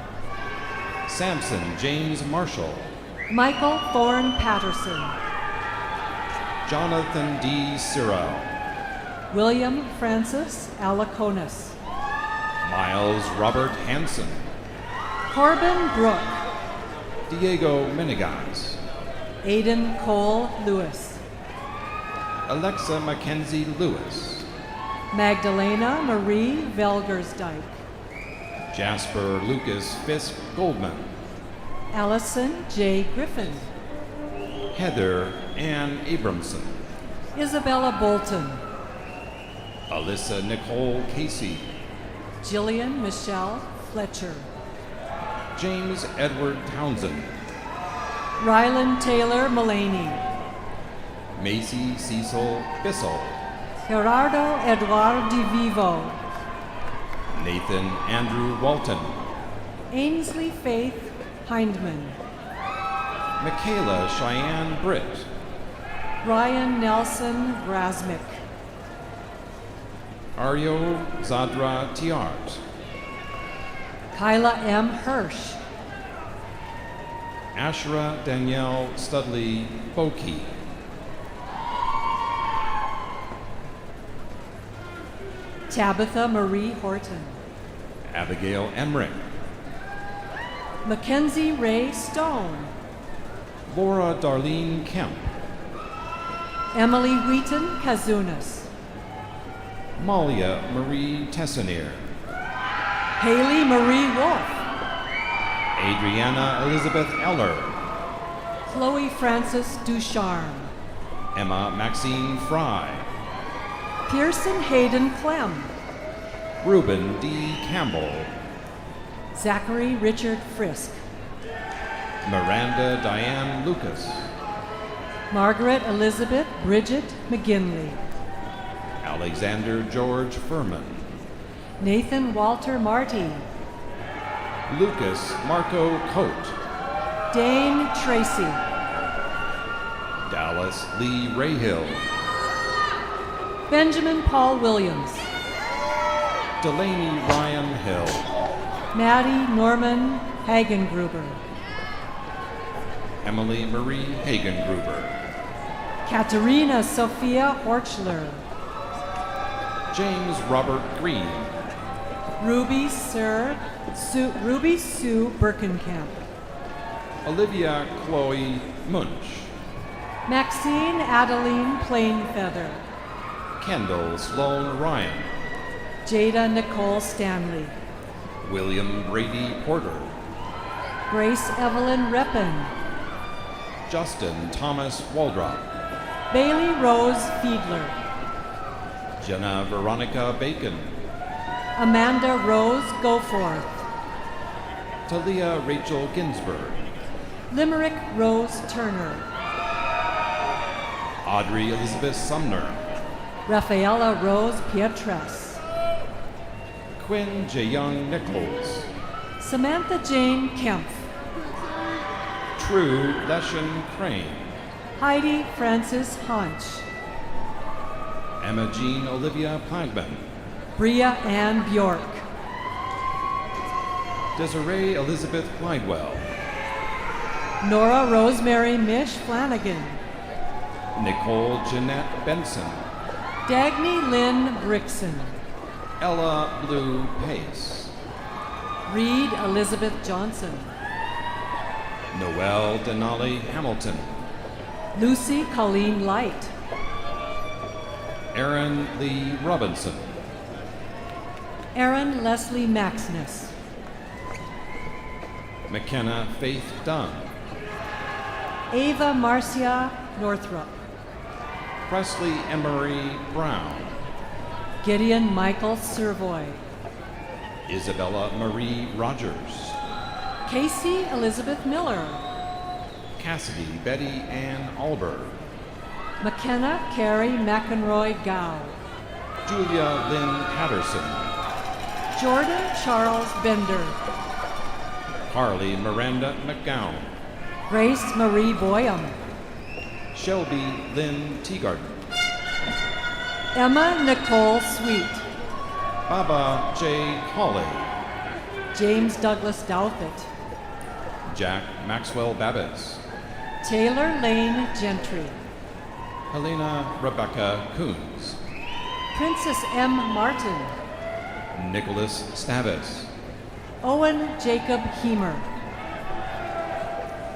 Samson James Marshall, Michael Thorne Patterson, Jonathan D. Cyril, William Francis Alaconis, Miles Robert Hanson, Corbin Brook, Diego Menegas, Aidan Cole Lewis, Alexa Mackenzie Lewis, Magdalena Marie Velgersdyke, Jasper Lucas Fisk Goldman, Allison J. Griffin, Heather Ann Abramson, Isabella Bolton, Alyssa Nicole Casey, Jillian Michelle Fletcher, James Edward Townsend, Rylan Taylor Mullaney, Macy Cecil Bissell, Gerardo Eduardo Di Vivo, Nathan Andrew Walton, Ainsley Faith Hindman, Michaela Cheyenne Britt, Ryan Nelson Grasmick, Aryo Zadra Tiart, Kyla M. Hirsch, Ashra Danielle Studley Boki, Tabitha Marie Horton, Abigail Emmerich, Mackenzie Ray Stone, Laura Darlene Kemp, Emily Wheaton Kazunas, Malia Marie Tessanier, Haley Marie Wolf, Adriana Elizabeth Eller, Chloe Frances Ducharme, Emma Maxine Fry, Pearson Hayden Clem, Reuben D. Campbell, Zachary Richard Frisk, Miranda Diane Lucas, Margaret Elizabeth Bridget McGinley, Alexander George Furman, Nathan Walter Marty, Lucas Marco Coate, Dane Tracy, Dallas Lee Rayhill, Benjamin Paul Williams, Delaney Ryan Hill, Maddie Norman Hagengruber, Emily Marie Hagengruber, Katerina Sophia Horchler, James Robert Green, Ruby Sue Birkenkamp, Olivia Chloe Munch, Maxine Adeline Plainfeather, Kendall Sloan Ryan, Jada Nicole Stanley, William Brady Porter, Grace Evelyn Reppin, Justin Thomas Waldrop. Bailey Rose Fiedler. Jenna Veronica Bacon. Amanda Rose Goforth. Talia Rachel Ginsberg. Limerick Rose Turner. Audrey Elizabeth Sumner. Rafaela Rose Pietres. Quinn J. Young Nichols. Samantha Jane Kempf. True Leshen Crane. Heidi Frances Hunch. Emma Jean Olivia Plagman. Bria Ann Bjork. Desiree Elizabeth Glidewell. Nora Rosemary Mish Flanagan. Nicole Jeanette Benson. Dagny Lynn Brickson. Ella Blue Pace. Reed Elizabeth Johnson. Noelle Denali Hamilton. Lucy Colleen Light. Aaron Lee Robinson. Aaron Leslie Maxness. McKenna Faith Dunn. Ava Marcia Northrup. Presley Emery Brown. Gideon Michael Servoy. Isabella Marie Rogers. Casey Elizabeth Miller. Cassidy Betty Ann Alberg. McKenna Carrie McEnroy Gow. Julia Lynn Patterson. Jordan Charles Bender. Carly Miranda McGowan. Grace Marie Boyum. Shelby Lynn Teagarden. Emma Nicole Sweet. Baba J. Hawley. James Douglas Douthit. Jack Maxwell Babbitts. Taylor Lane Gentry. Helena Rebecca Coons. Princess M. Martin. Nicholas Stavis. Owen Jacob Heemer.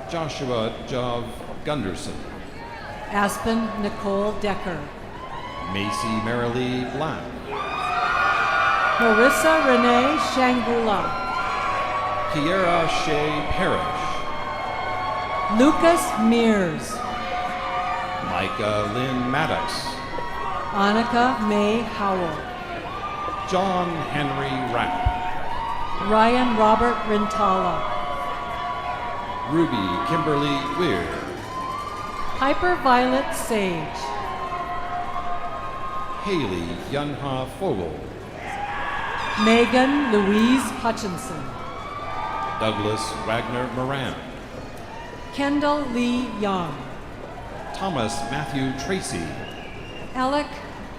Joshua Jov Gunderson. Aspen Nicole Decker. Macy Marilee Black. Marissa Renee Shangula. Kiera Shea Parrish. Lucas Mears. Micah Lynn Maddox. Annika May Howell. John Henry Rapp. Ryan Robert Rintala. Ruby Kimberly Weir. Piper Violet Sage. Haley Yunha Fogel. Megan Louise Hutchinson. Douglas Wagner Moran. Kendall Lee Young. Thomas Matthew Tracy. Alec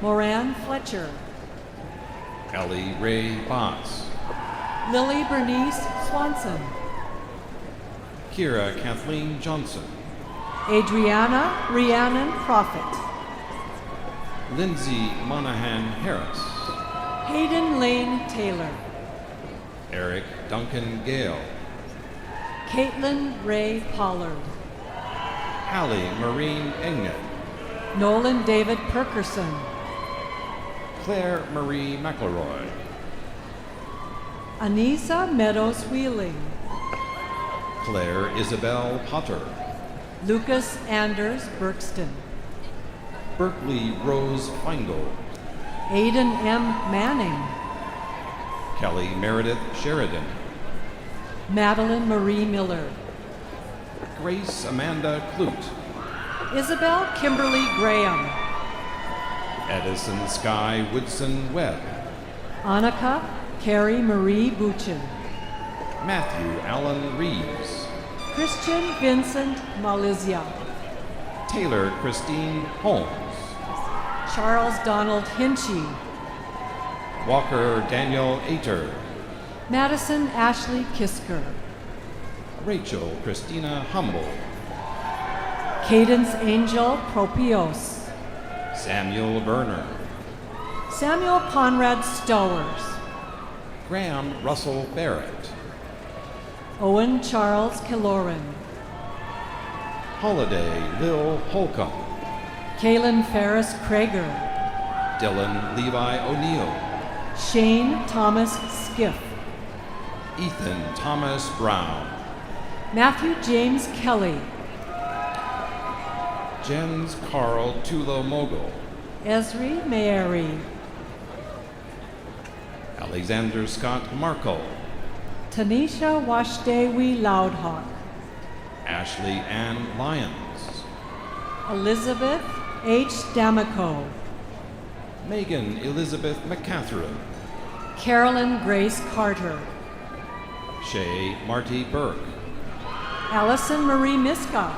Moran Fletcher. Ellie Ray Botts. Lily Bernice Swanson. Kira Kathleen Johnson. Adriana Rhiannon Prophet. Lindsay Monahan Harris. Hayden Lane Taylor. Eric Duncan Gale. Caitlin Ray Pollard. Hallie Marine Engnet. Nolan David Perkerson. Claire Marie McElroy. Anissa Meadows Wheeling. Claire Isabel Potter. Lucas Anders Berkston. Berkeley Rose Feingold. Aidan M. Manning. Kelly Meredith Sheridan. Madeline Marie Miller. Grace Amanda Clute. Isabel Kimberly Graham. Edison Sky Woodson Webb. Annika Carrie Marie Buchin. Matthew Allen Reeves. Christian Vincent Malizia. Taylor Christine Holmes. Charles Donald Hinchy. Walker Daniel Ater. Madison Ashley Kisker. Rachel Christina Humble. Cadence Angel Propios. Samuel Berner. Samuel Conrad Stowers. Graham Russell Barrett. Owen Charles Killoran. Holiday Lil Holcomb. Kaylin Ferris Krager. Dylan Levi O'Neill. Shane Thomas Skiff. Ethan Thomas Brown. Matthew James Kelly. Jens Carl Tulo Mogul, Esri Mayeri, Alexander Scott Markle, Tanisha Washdewi Loudhawk, Ashley Ann Lyons, Elizabeth H. D'Amico, Megan Elizabeth McCatherine, Carolyn Grace Carter, Shay Marty Burke, Allison Marie Miska,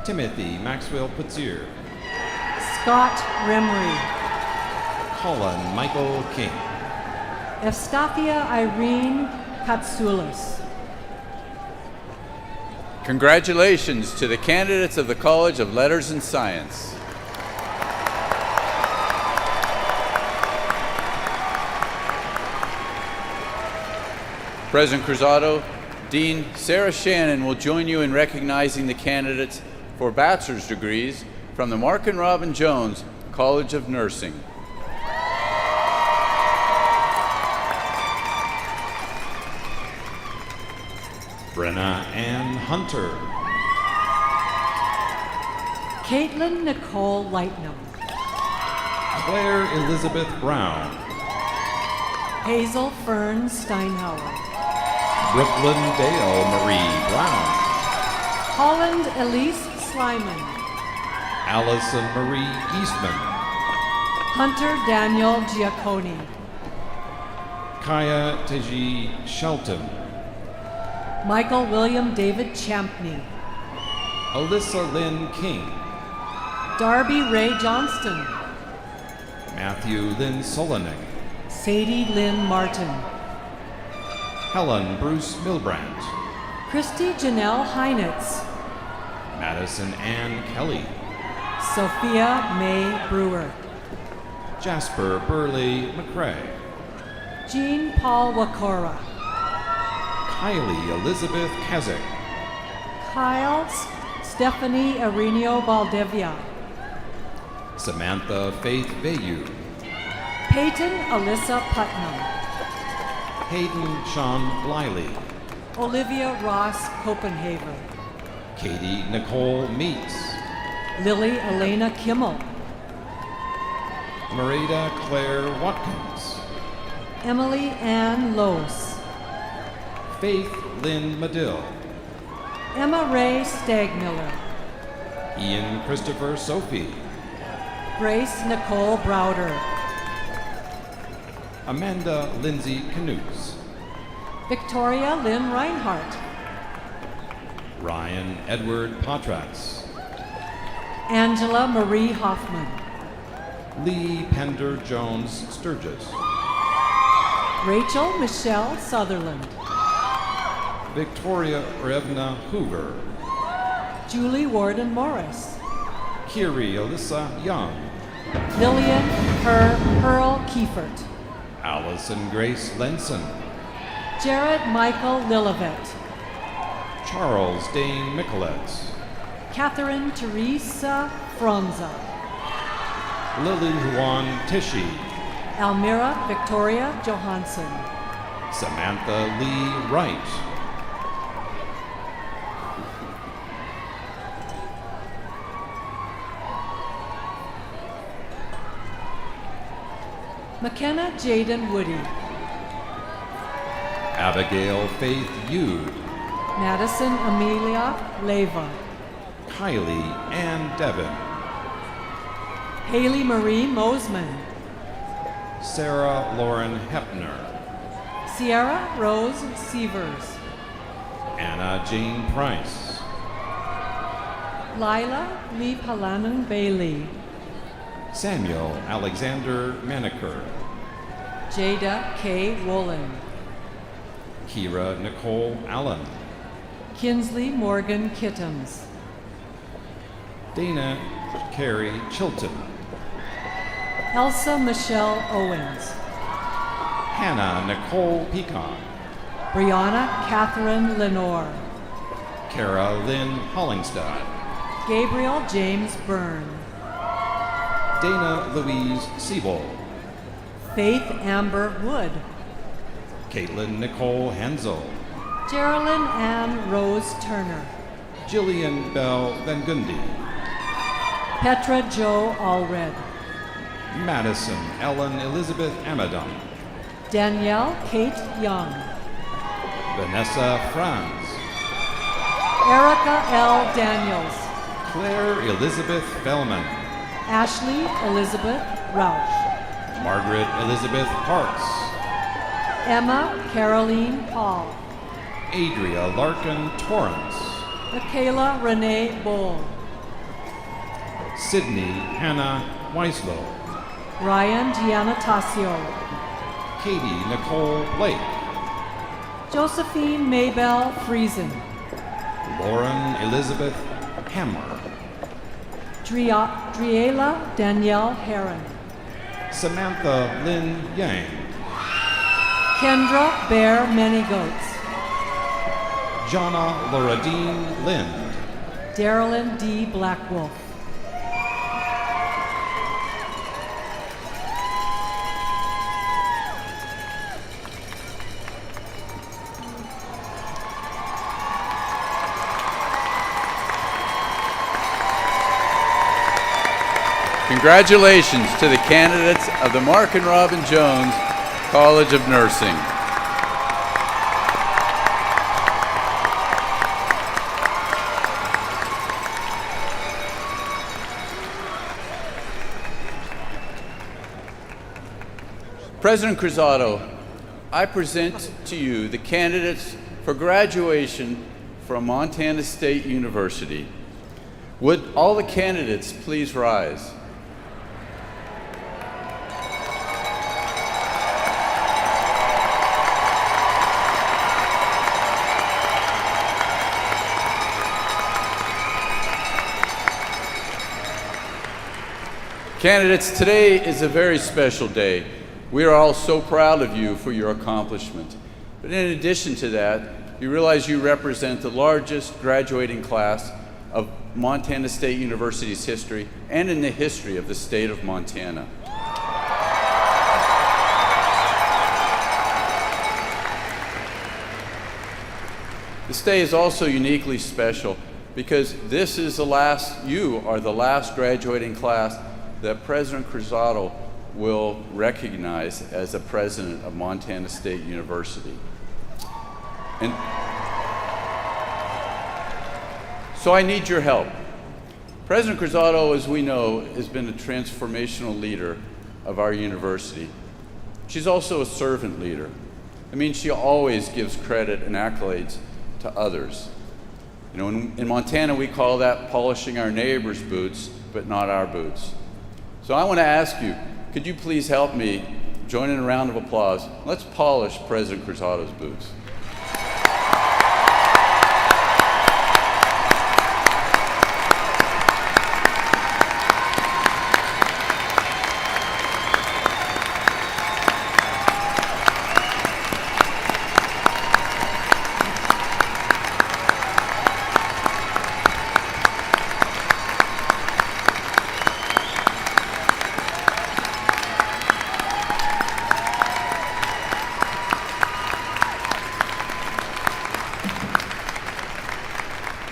Timothy Maxwell Putzier, Scott Remry, Colin Michael King, Evstathia Irene Katsoulis. Congratulations to the candidates of the College of Letters and Science. President Cruzado, Dean Sarah Shannon will join you in recognizing the candidates for bachelor's degrees from the Mark and Robyn Jones College of Nursing. Brenna Ann Hunter, Caitlin Nicole Lightnum, Claire Elizabeth Brown, Hazel Fern Steinhauer, Brooklyn Dale Marie Brown, Holland Elise Slyman, Allison Marie Eastman, Hunter Daniel Giacconi, Kaya Teji Shelton, Michael William David Champney, Alyssa Lynn King, Darby Ray Johnston, Matthew Lynn Solinek, Sadie Lynn Martin, Helen Bruce Milbrandt, Christy Janelle Heinitz, Madison Ann Kelly, Sophia May Brewer, Jasper Burley McCrae, Jean Paul Wakora, Kylie Elizabeth Kazak, Kyle Stephanie Arenio Valdevia, Samantha Faith Vayu, Peyton Alyssa Putnam, Hayden Sean Bliley, Olivia Ross Copenhaver, Katie Nicole Meeks, Lily Elena Kimmel, Marita Claire Watkins, Emily Ann Lose, Faith Lynn Medill, Emma Ray Stagmiller, Ian Christopher Sophie, Grace Nicole Browder, Amanda Lindsay Knutz, Victoria Lynn Reinhardt, Ryan Edward Patratz, Angela Marie Hoffman, Lee Pender Jones Sturgis, Rachel Michelle Sutherland, Victoria Revna Hoover, Julie Warden Morris, Kiri Alyssa Young, Lillian Pearl Kiefert, Allison Grace Lenson, Jared Michael Lilivet, Charles Dane Michelets, Catherine Teresa Fronza, Lily Juan Tishy, Almira Victoria Johansson, Samantha Lee Wright, McKenna Jaden Woody, Abigail Faith Yude, Madison Amelia Leva, Kylie Ann Devon, Haley Marie Mosman, Sarah Lauren Hepner, Sierra Rose Sievers, Anna Jane Price, Lila Lee Palanan Bailey, Samuel Alexander Maneker, Jada K. Woolen, Kira Nicole Allen, Kinsley Morgan Kittams, Dana Carey Chilton, Elsa Michelle Owens, Hannah Nicole Peacock, Brianna Catherine Lenore, Kara Lynn Hollingstad, Gabriel James Byrne, Dana Louise Siebold, Faith Amber Wood, Caitlin Nicole Hensel, Geraldine Ann Rose Turner, Jillian Bell Van Gundy, Petra Jo Allred, Madison Ellen Elizabeth Amadon, Danielle Kate Young, Vanessa Franz, Erica L. Daniels, Claire Elizabeth Fellman, Ashley Elizabeth Rauch, Margaret Elizabeth Parks, Emma Caroline Paul, Adria Larkin Torrance, Michaela Renee Bowl, Sydney Hannah Weislow, Ryan Giannatasio, Katie Nicole Blake, Josephine Maybell Friesen, Lauren Elizabeth Hammer, Driela Danielle Heron, Samantha Lynn Yang, Kendra Bear Manygoats, Jonna Loradine Lind, Darylyn D. Blackwolf. Congratulations to the candidates of the Mark and Robyn Jones College of Nursing. President Cruzado, I present to you the candidates for graduation from Montana State University. Would all the candidates please rise? Candidates, today is a very special day. We are all so proud of you for your accomplishment. But in addition to that, you realize you represent the largest graduating class of Montana State University's history and in the history of the state of Montana. This day is also uniquely special because this is you are the last graduating class that President Cruzado will recognize as the president of Montana State University. And so I need your help. President Cruzado, as we know, has been a transformational leader of our university. She's also a servant leader. I mean, she always gives credit and accolades to others. You know, in Montana, we call that polishing our neighbor's boots, but not our boots. So I want to ask you, could you please help me join in a round of applause? Let's polish President Cruzado's boots.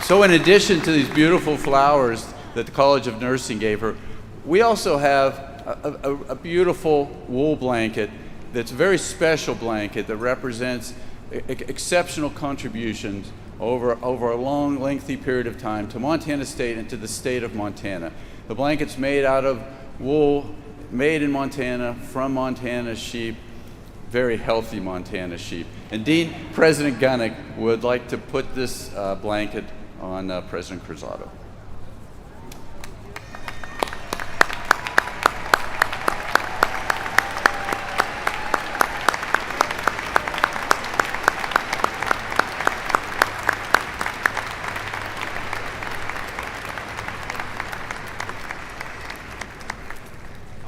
So in addition to these beautiful flowers that the College of Nursing gave her, we also have a beautiful wool blanket that's a very special blanket that represents exceptional contributions over a long, lengthy period of time to Montana State and to the state of Montana. The blanket's made out of wool, made in Montana, from Montana sheep, very healthy Montana sheep. And Dean, President Gunnick would like to put this blanket on President Cruzado.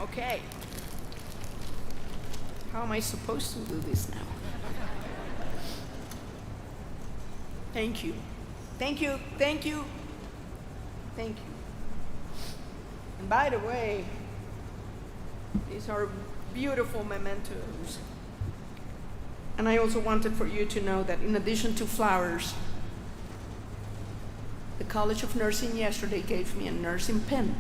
Okay. How am I supposed to do this now? Thank you. Thank you, thank you, thank you. And by the way, these are beautiful mementos. And I also wanted for you to know that in addition to flowers, the College of Nursing yesterday gave me a nursing pin.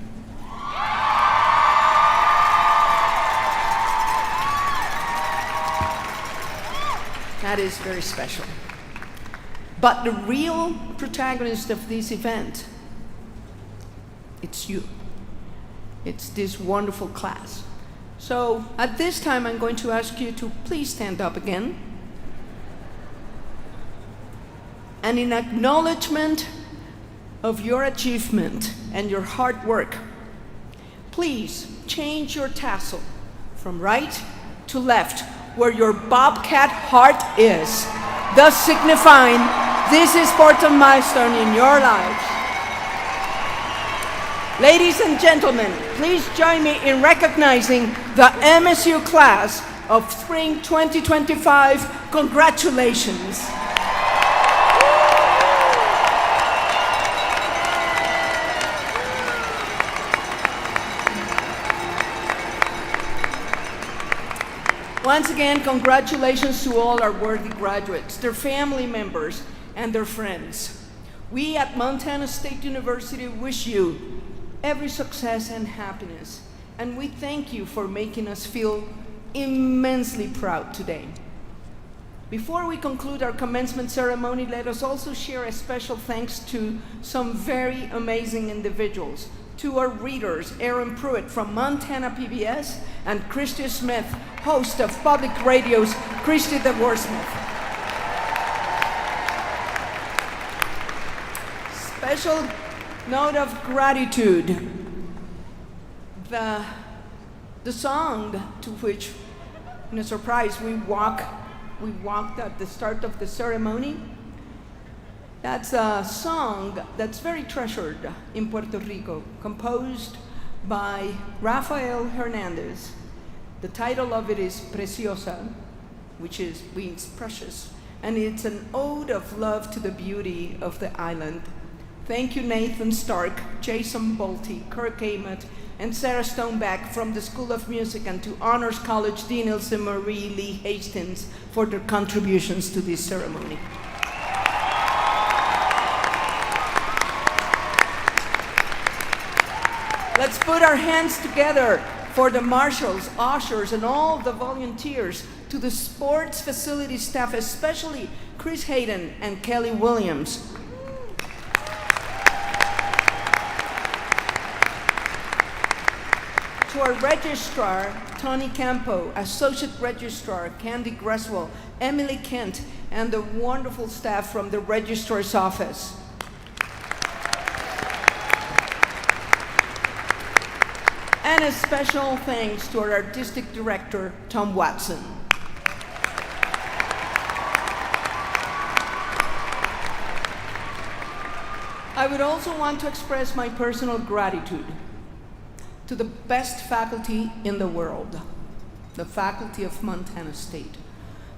That is very special. But the real protagonist of this event, it's you. It's this wonderful class. So at this time, I'm going to ask you to please stand up again. And in acknowledgement of your achievement and your hard work, please change your tassel from right to left where your bobcat heart is, thus signifying this important milestone in your lives. Ladies and gentlemen, please join me in recognizing the MSU class of Spring 2025. Congratulations. Once again, congratulations to all our worthy graduates, their family members, and their friends. We at Montana State University wish you every success and happiness, and we thank you for making us feel immensely proud today. Before we conclude our commencement ceremony, let us also share a special thanks to some very amazing individuals. To our readers, Aaron Pruitt from Montana PBS and Christy Smith, host of Public Radio's Christy the Wordsmith. Special note of gratitude. The song to which, in a surprise, we walked at the start of the ceremony. That's a song that's very treasured in Puerto Rico, composed by Rafael Hernandez. The title of it is Preciosa, which means precious, and it's an ode of love to the beauty of the island. Thank you, Nathan Stark, Jason Bolte, Kirk Ament, and Sarah Stoneback from the School of Music, and to Honors College Dean Ilse Marie Lee Hastings for their contributions to this ceremony. Let's put our hands together for the marshals, ushers, and all the volunteers, to the sports facility staff, especially Chris Hayden and Kelly Williams. To our registrar, Tony Campo, associate registrar, Candy Greswell, Emily Kent, and the wonderful staff from the registrar's office. And a special thanks to our artistic director, Tom Watson. I would also want to express my personal gratitude to the best faculty in the world, the faculty of Montana State,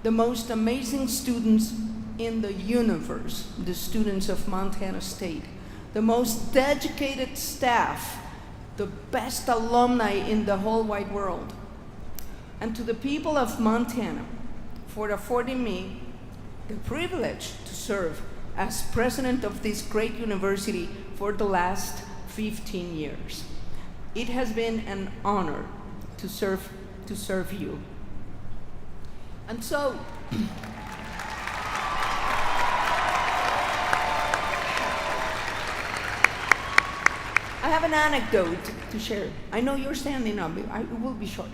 the most amazing students in the universe, the students of Montana State, the most dedicated staff, the best alumni in the whole wide world, and to the people of Montana for affording me the privilege to serve as president of this great university for the last 15 years. It has been an honor to serve you. And so, I have an anecdote to share. I know you're standing up. I will be short.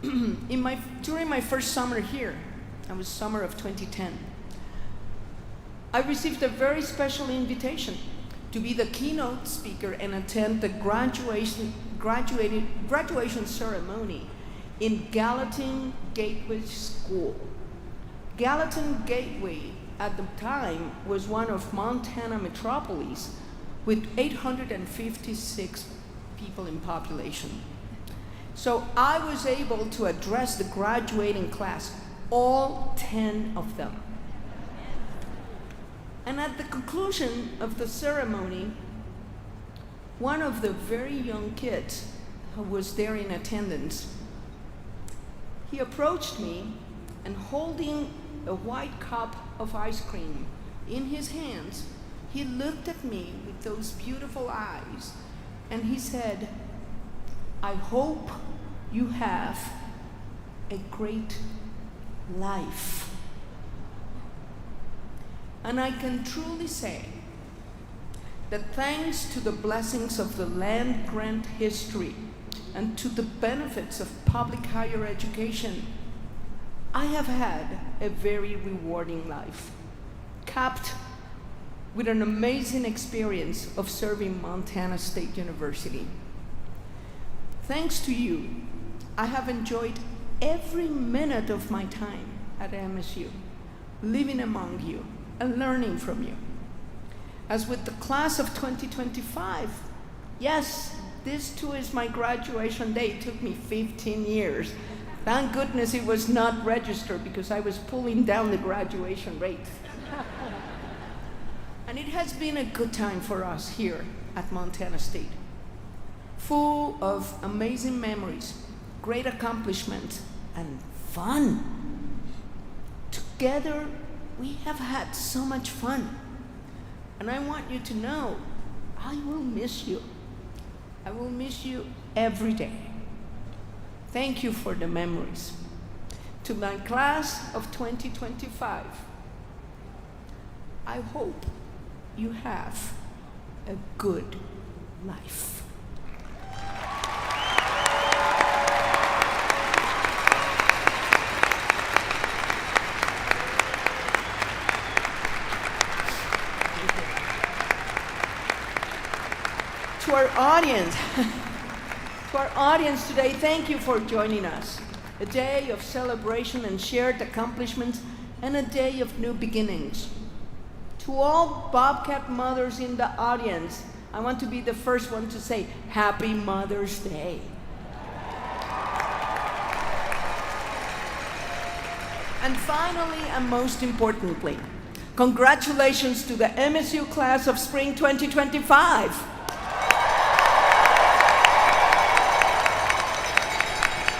During my first summer here, it was summer of 2010, I received a very special invitation to be the keynote speaker and attend the graduation ceremony in Gallatin Gateway School. Gallatin Gateway at the time was one of Montana metropolis with 856 people in population. So I was able to address the graduating class, all 10 of them. And at the conclusion of the ceremony, one of the very young kids who was there in attendance, he approached me and holding a white cup of ice cream in his hands, he looked at me with those beautiful eyes and he said, "I hope you have a great life." And I can truly say that thanks to the blessings of the land grant history and to the benefits of public higher education, I have had a very rewarding life, capped with an amazing experience of serving Montana State University. Thanks to you, I have enjoyed every minute of my time at MSU, living among you and learning from you. As with the class of 2025, yes, this too is my graduation day. It took me 15 years. Thank goodness it was not registered because I was pulling down the graduation rate. And it has been a good time for us here at Montana State, full of amazing memories, great accomplishments, and fun. Together, we have had so much fun. And I want you to know, I will miss you. I will miss you every day. Thank you for the memories. To my class of 2025, I hope you have a good life. To our audience today, thank you for joining us. A day of celebration and shared accomplishments, and a day of new beginnings. To all Bobcat mothers in the audience, I want to be the first one to say Happy Mother's Day. And finally, and most importantly, congratulations to the MSU class of Spring 2025.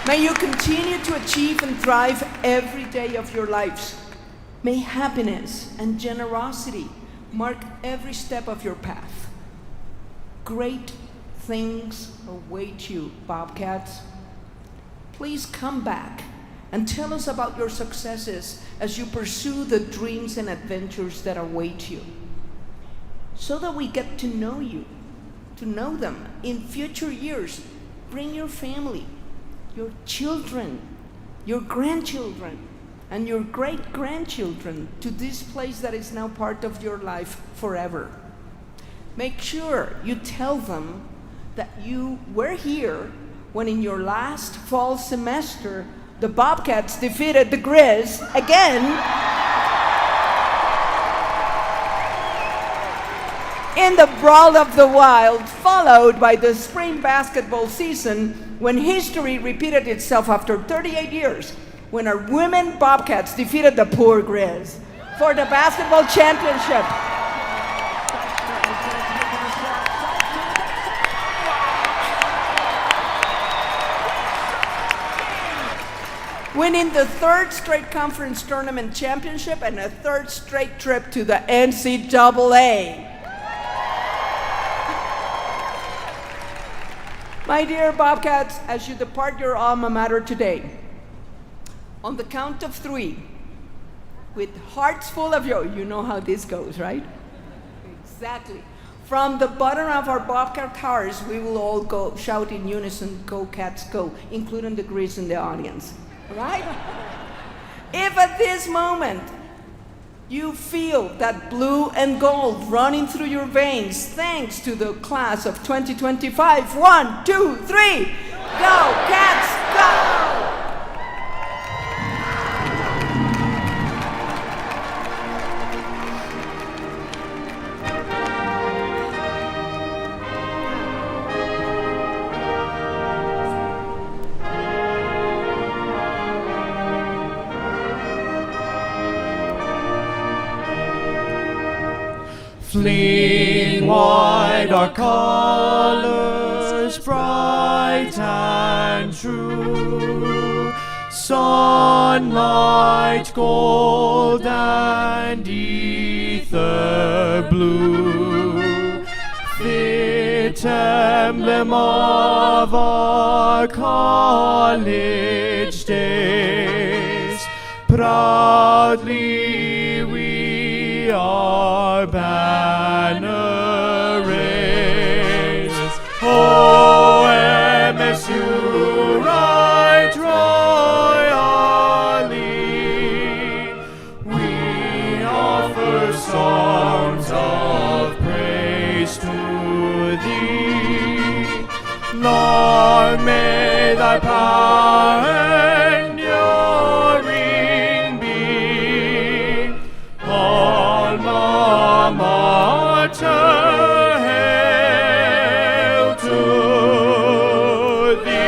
May you continue to achieve and thrive every day of your lives. May happiness and generosity mark every step of your path. Great things await you, Bobcats. Please come back and tell us about your successes as you pursue the dreams and adventures that await you, so that we get to know you, to know them in future years. Bring your family, your children, your grandchildren, and your great-grandchildren to this place that is now part of your life forever. Make sure you tell them that you were here when in your last fall semester, the Bobcats defeated the Grizz again in the Brawl of the Wild, followed by the spring basketball season when history repeated itself after 38 years, when our women Bobcats defeated the poor Grizz for the basketball championship. Winning the third straight conference tournament championship and a third straight trip to the NCAA. My dear Bobcats, as you depart your alma mater today, on the count of 3, with hearts full of joy, you know how this goes, right? Exactly. From the bottom of our Bobcat hearts, we will all go shout in unison, "Go Cats, go," including the Grizz in the audience, right? If at this moment you feel that blue and gold running through your veins, thanks to the class of 2025, 1, 2, 3, go Cats, go! Fleeing wide our colors, bright and true, sunlight gold and ether blue, fit emblem of our college days. Proudly we our banner raise. Oh, MSU, right royally, we offer songs of praise to thee. Long may thy power enduring be. Alma Mater, hail to thee.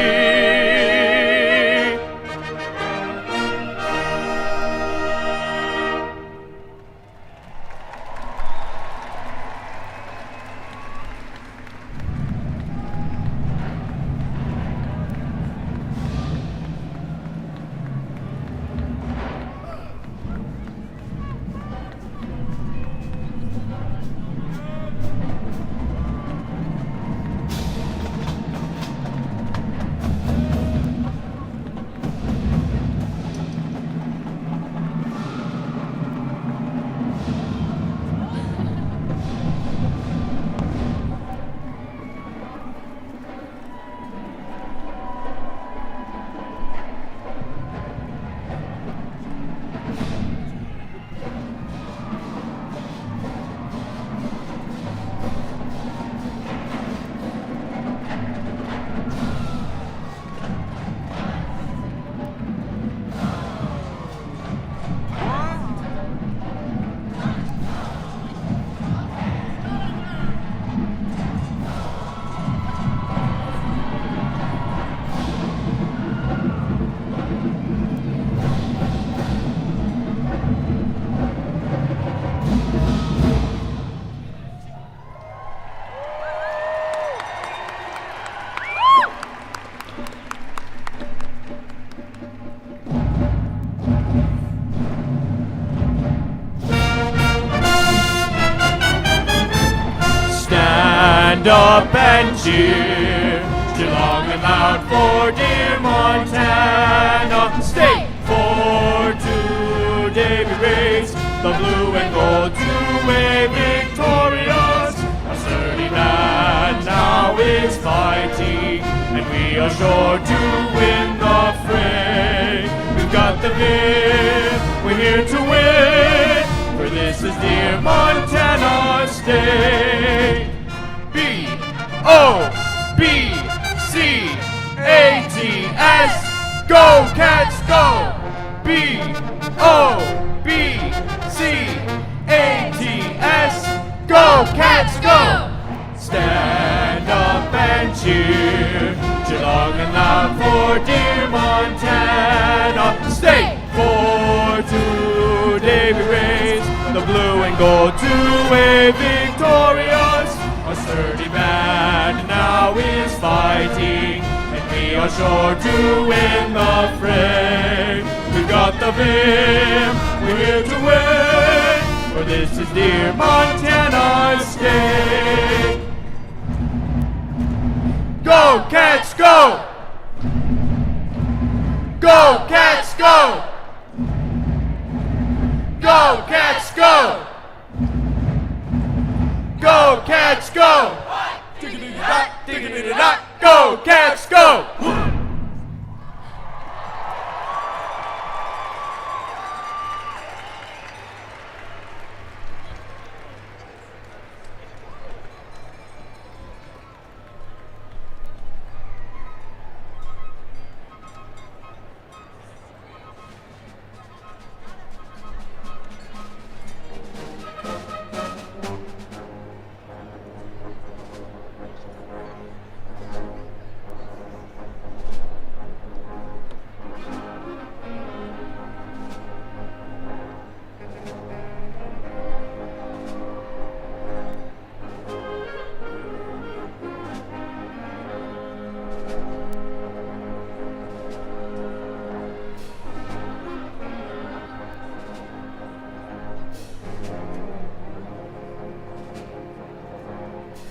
Stand up and cheer, Geelong and loud for dear Montana State. For today we raise the blue and gold two-way victorious. Our sturdy band now is fighting, and we are sure to win the fray. We've got the vim, we're here to win, for this is dear Montana State. B-O-B-C-A-T-S, go Cats go! B-O-B-C-A-T-S, go Cats go! Stand up and cheer, Geelong and loud for dear Montana State. For today we raise the blue and gold two-way victorious. Our sturdy band now is fighting, and we are sure to win the fray. We've got the vim, we're here to win, for this is dear Montana State. Go Cats go! Go Cats go! Go Cats go! Go Cats go! Diggity-dot, diggity-dot, go Cats go!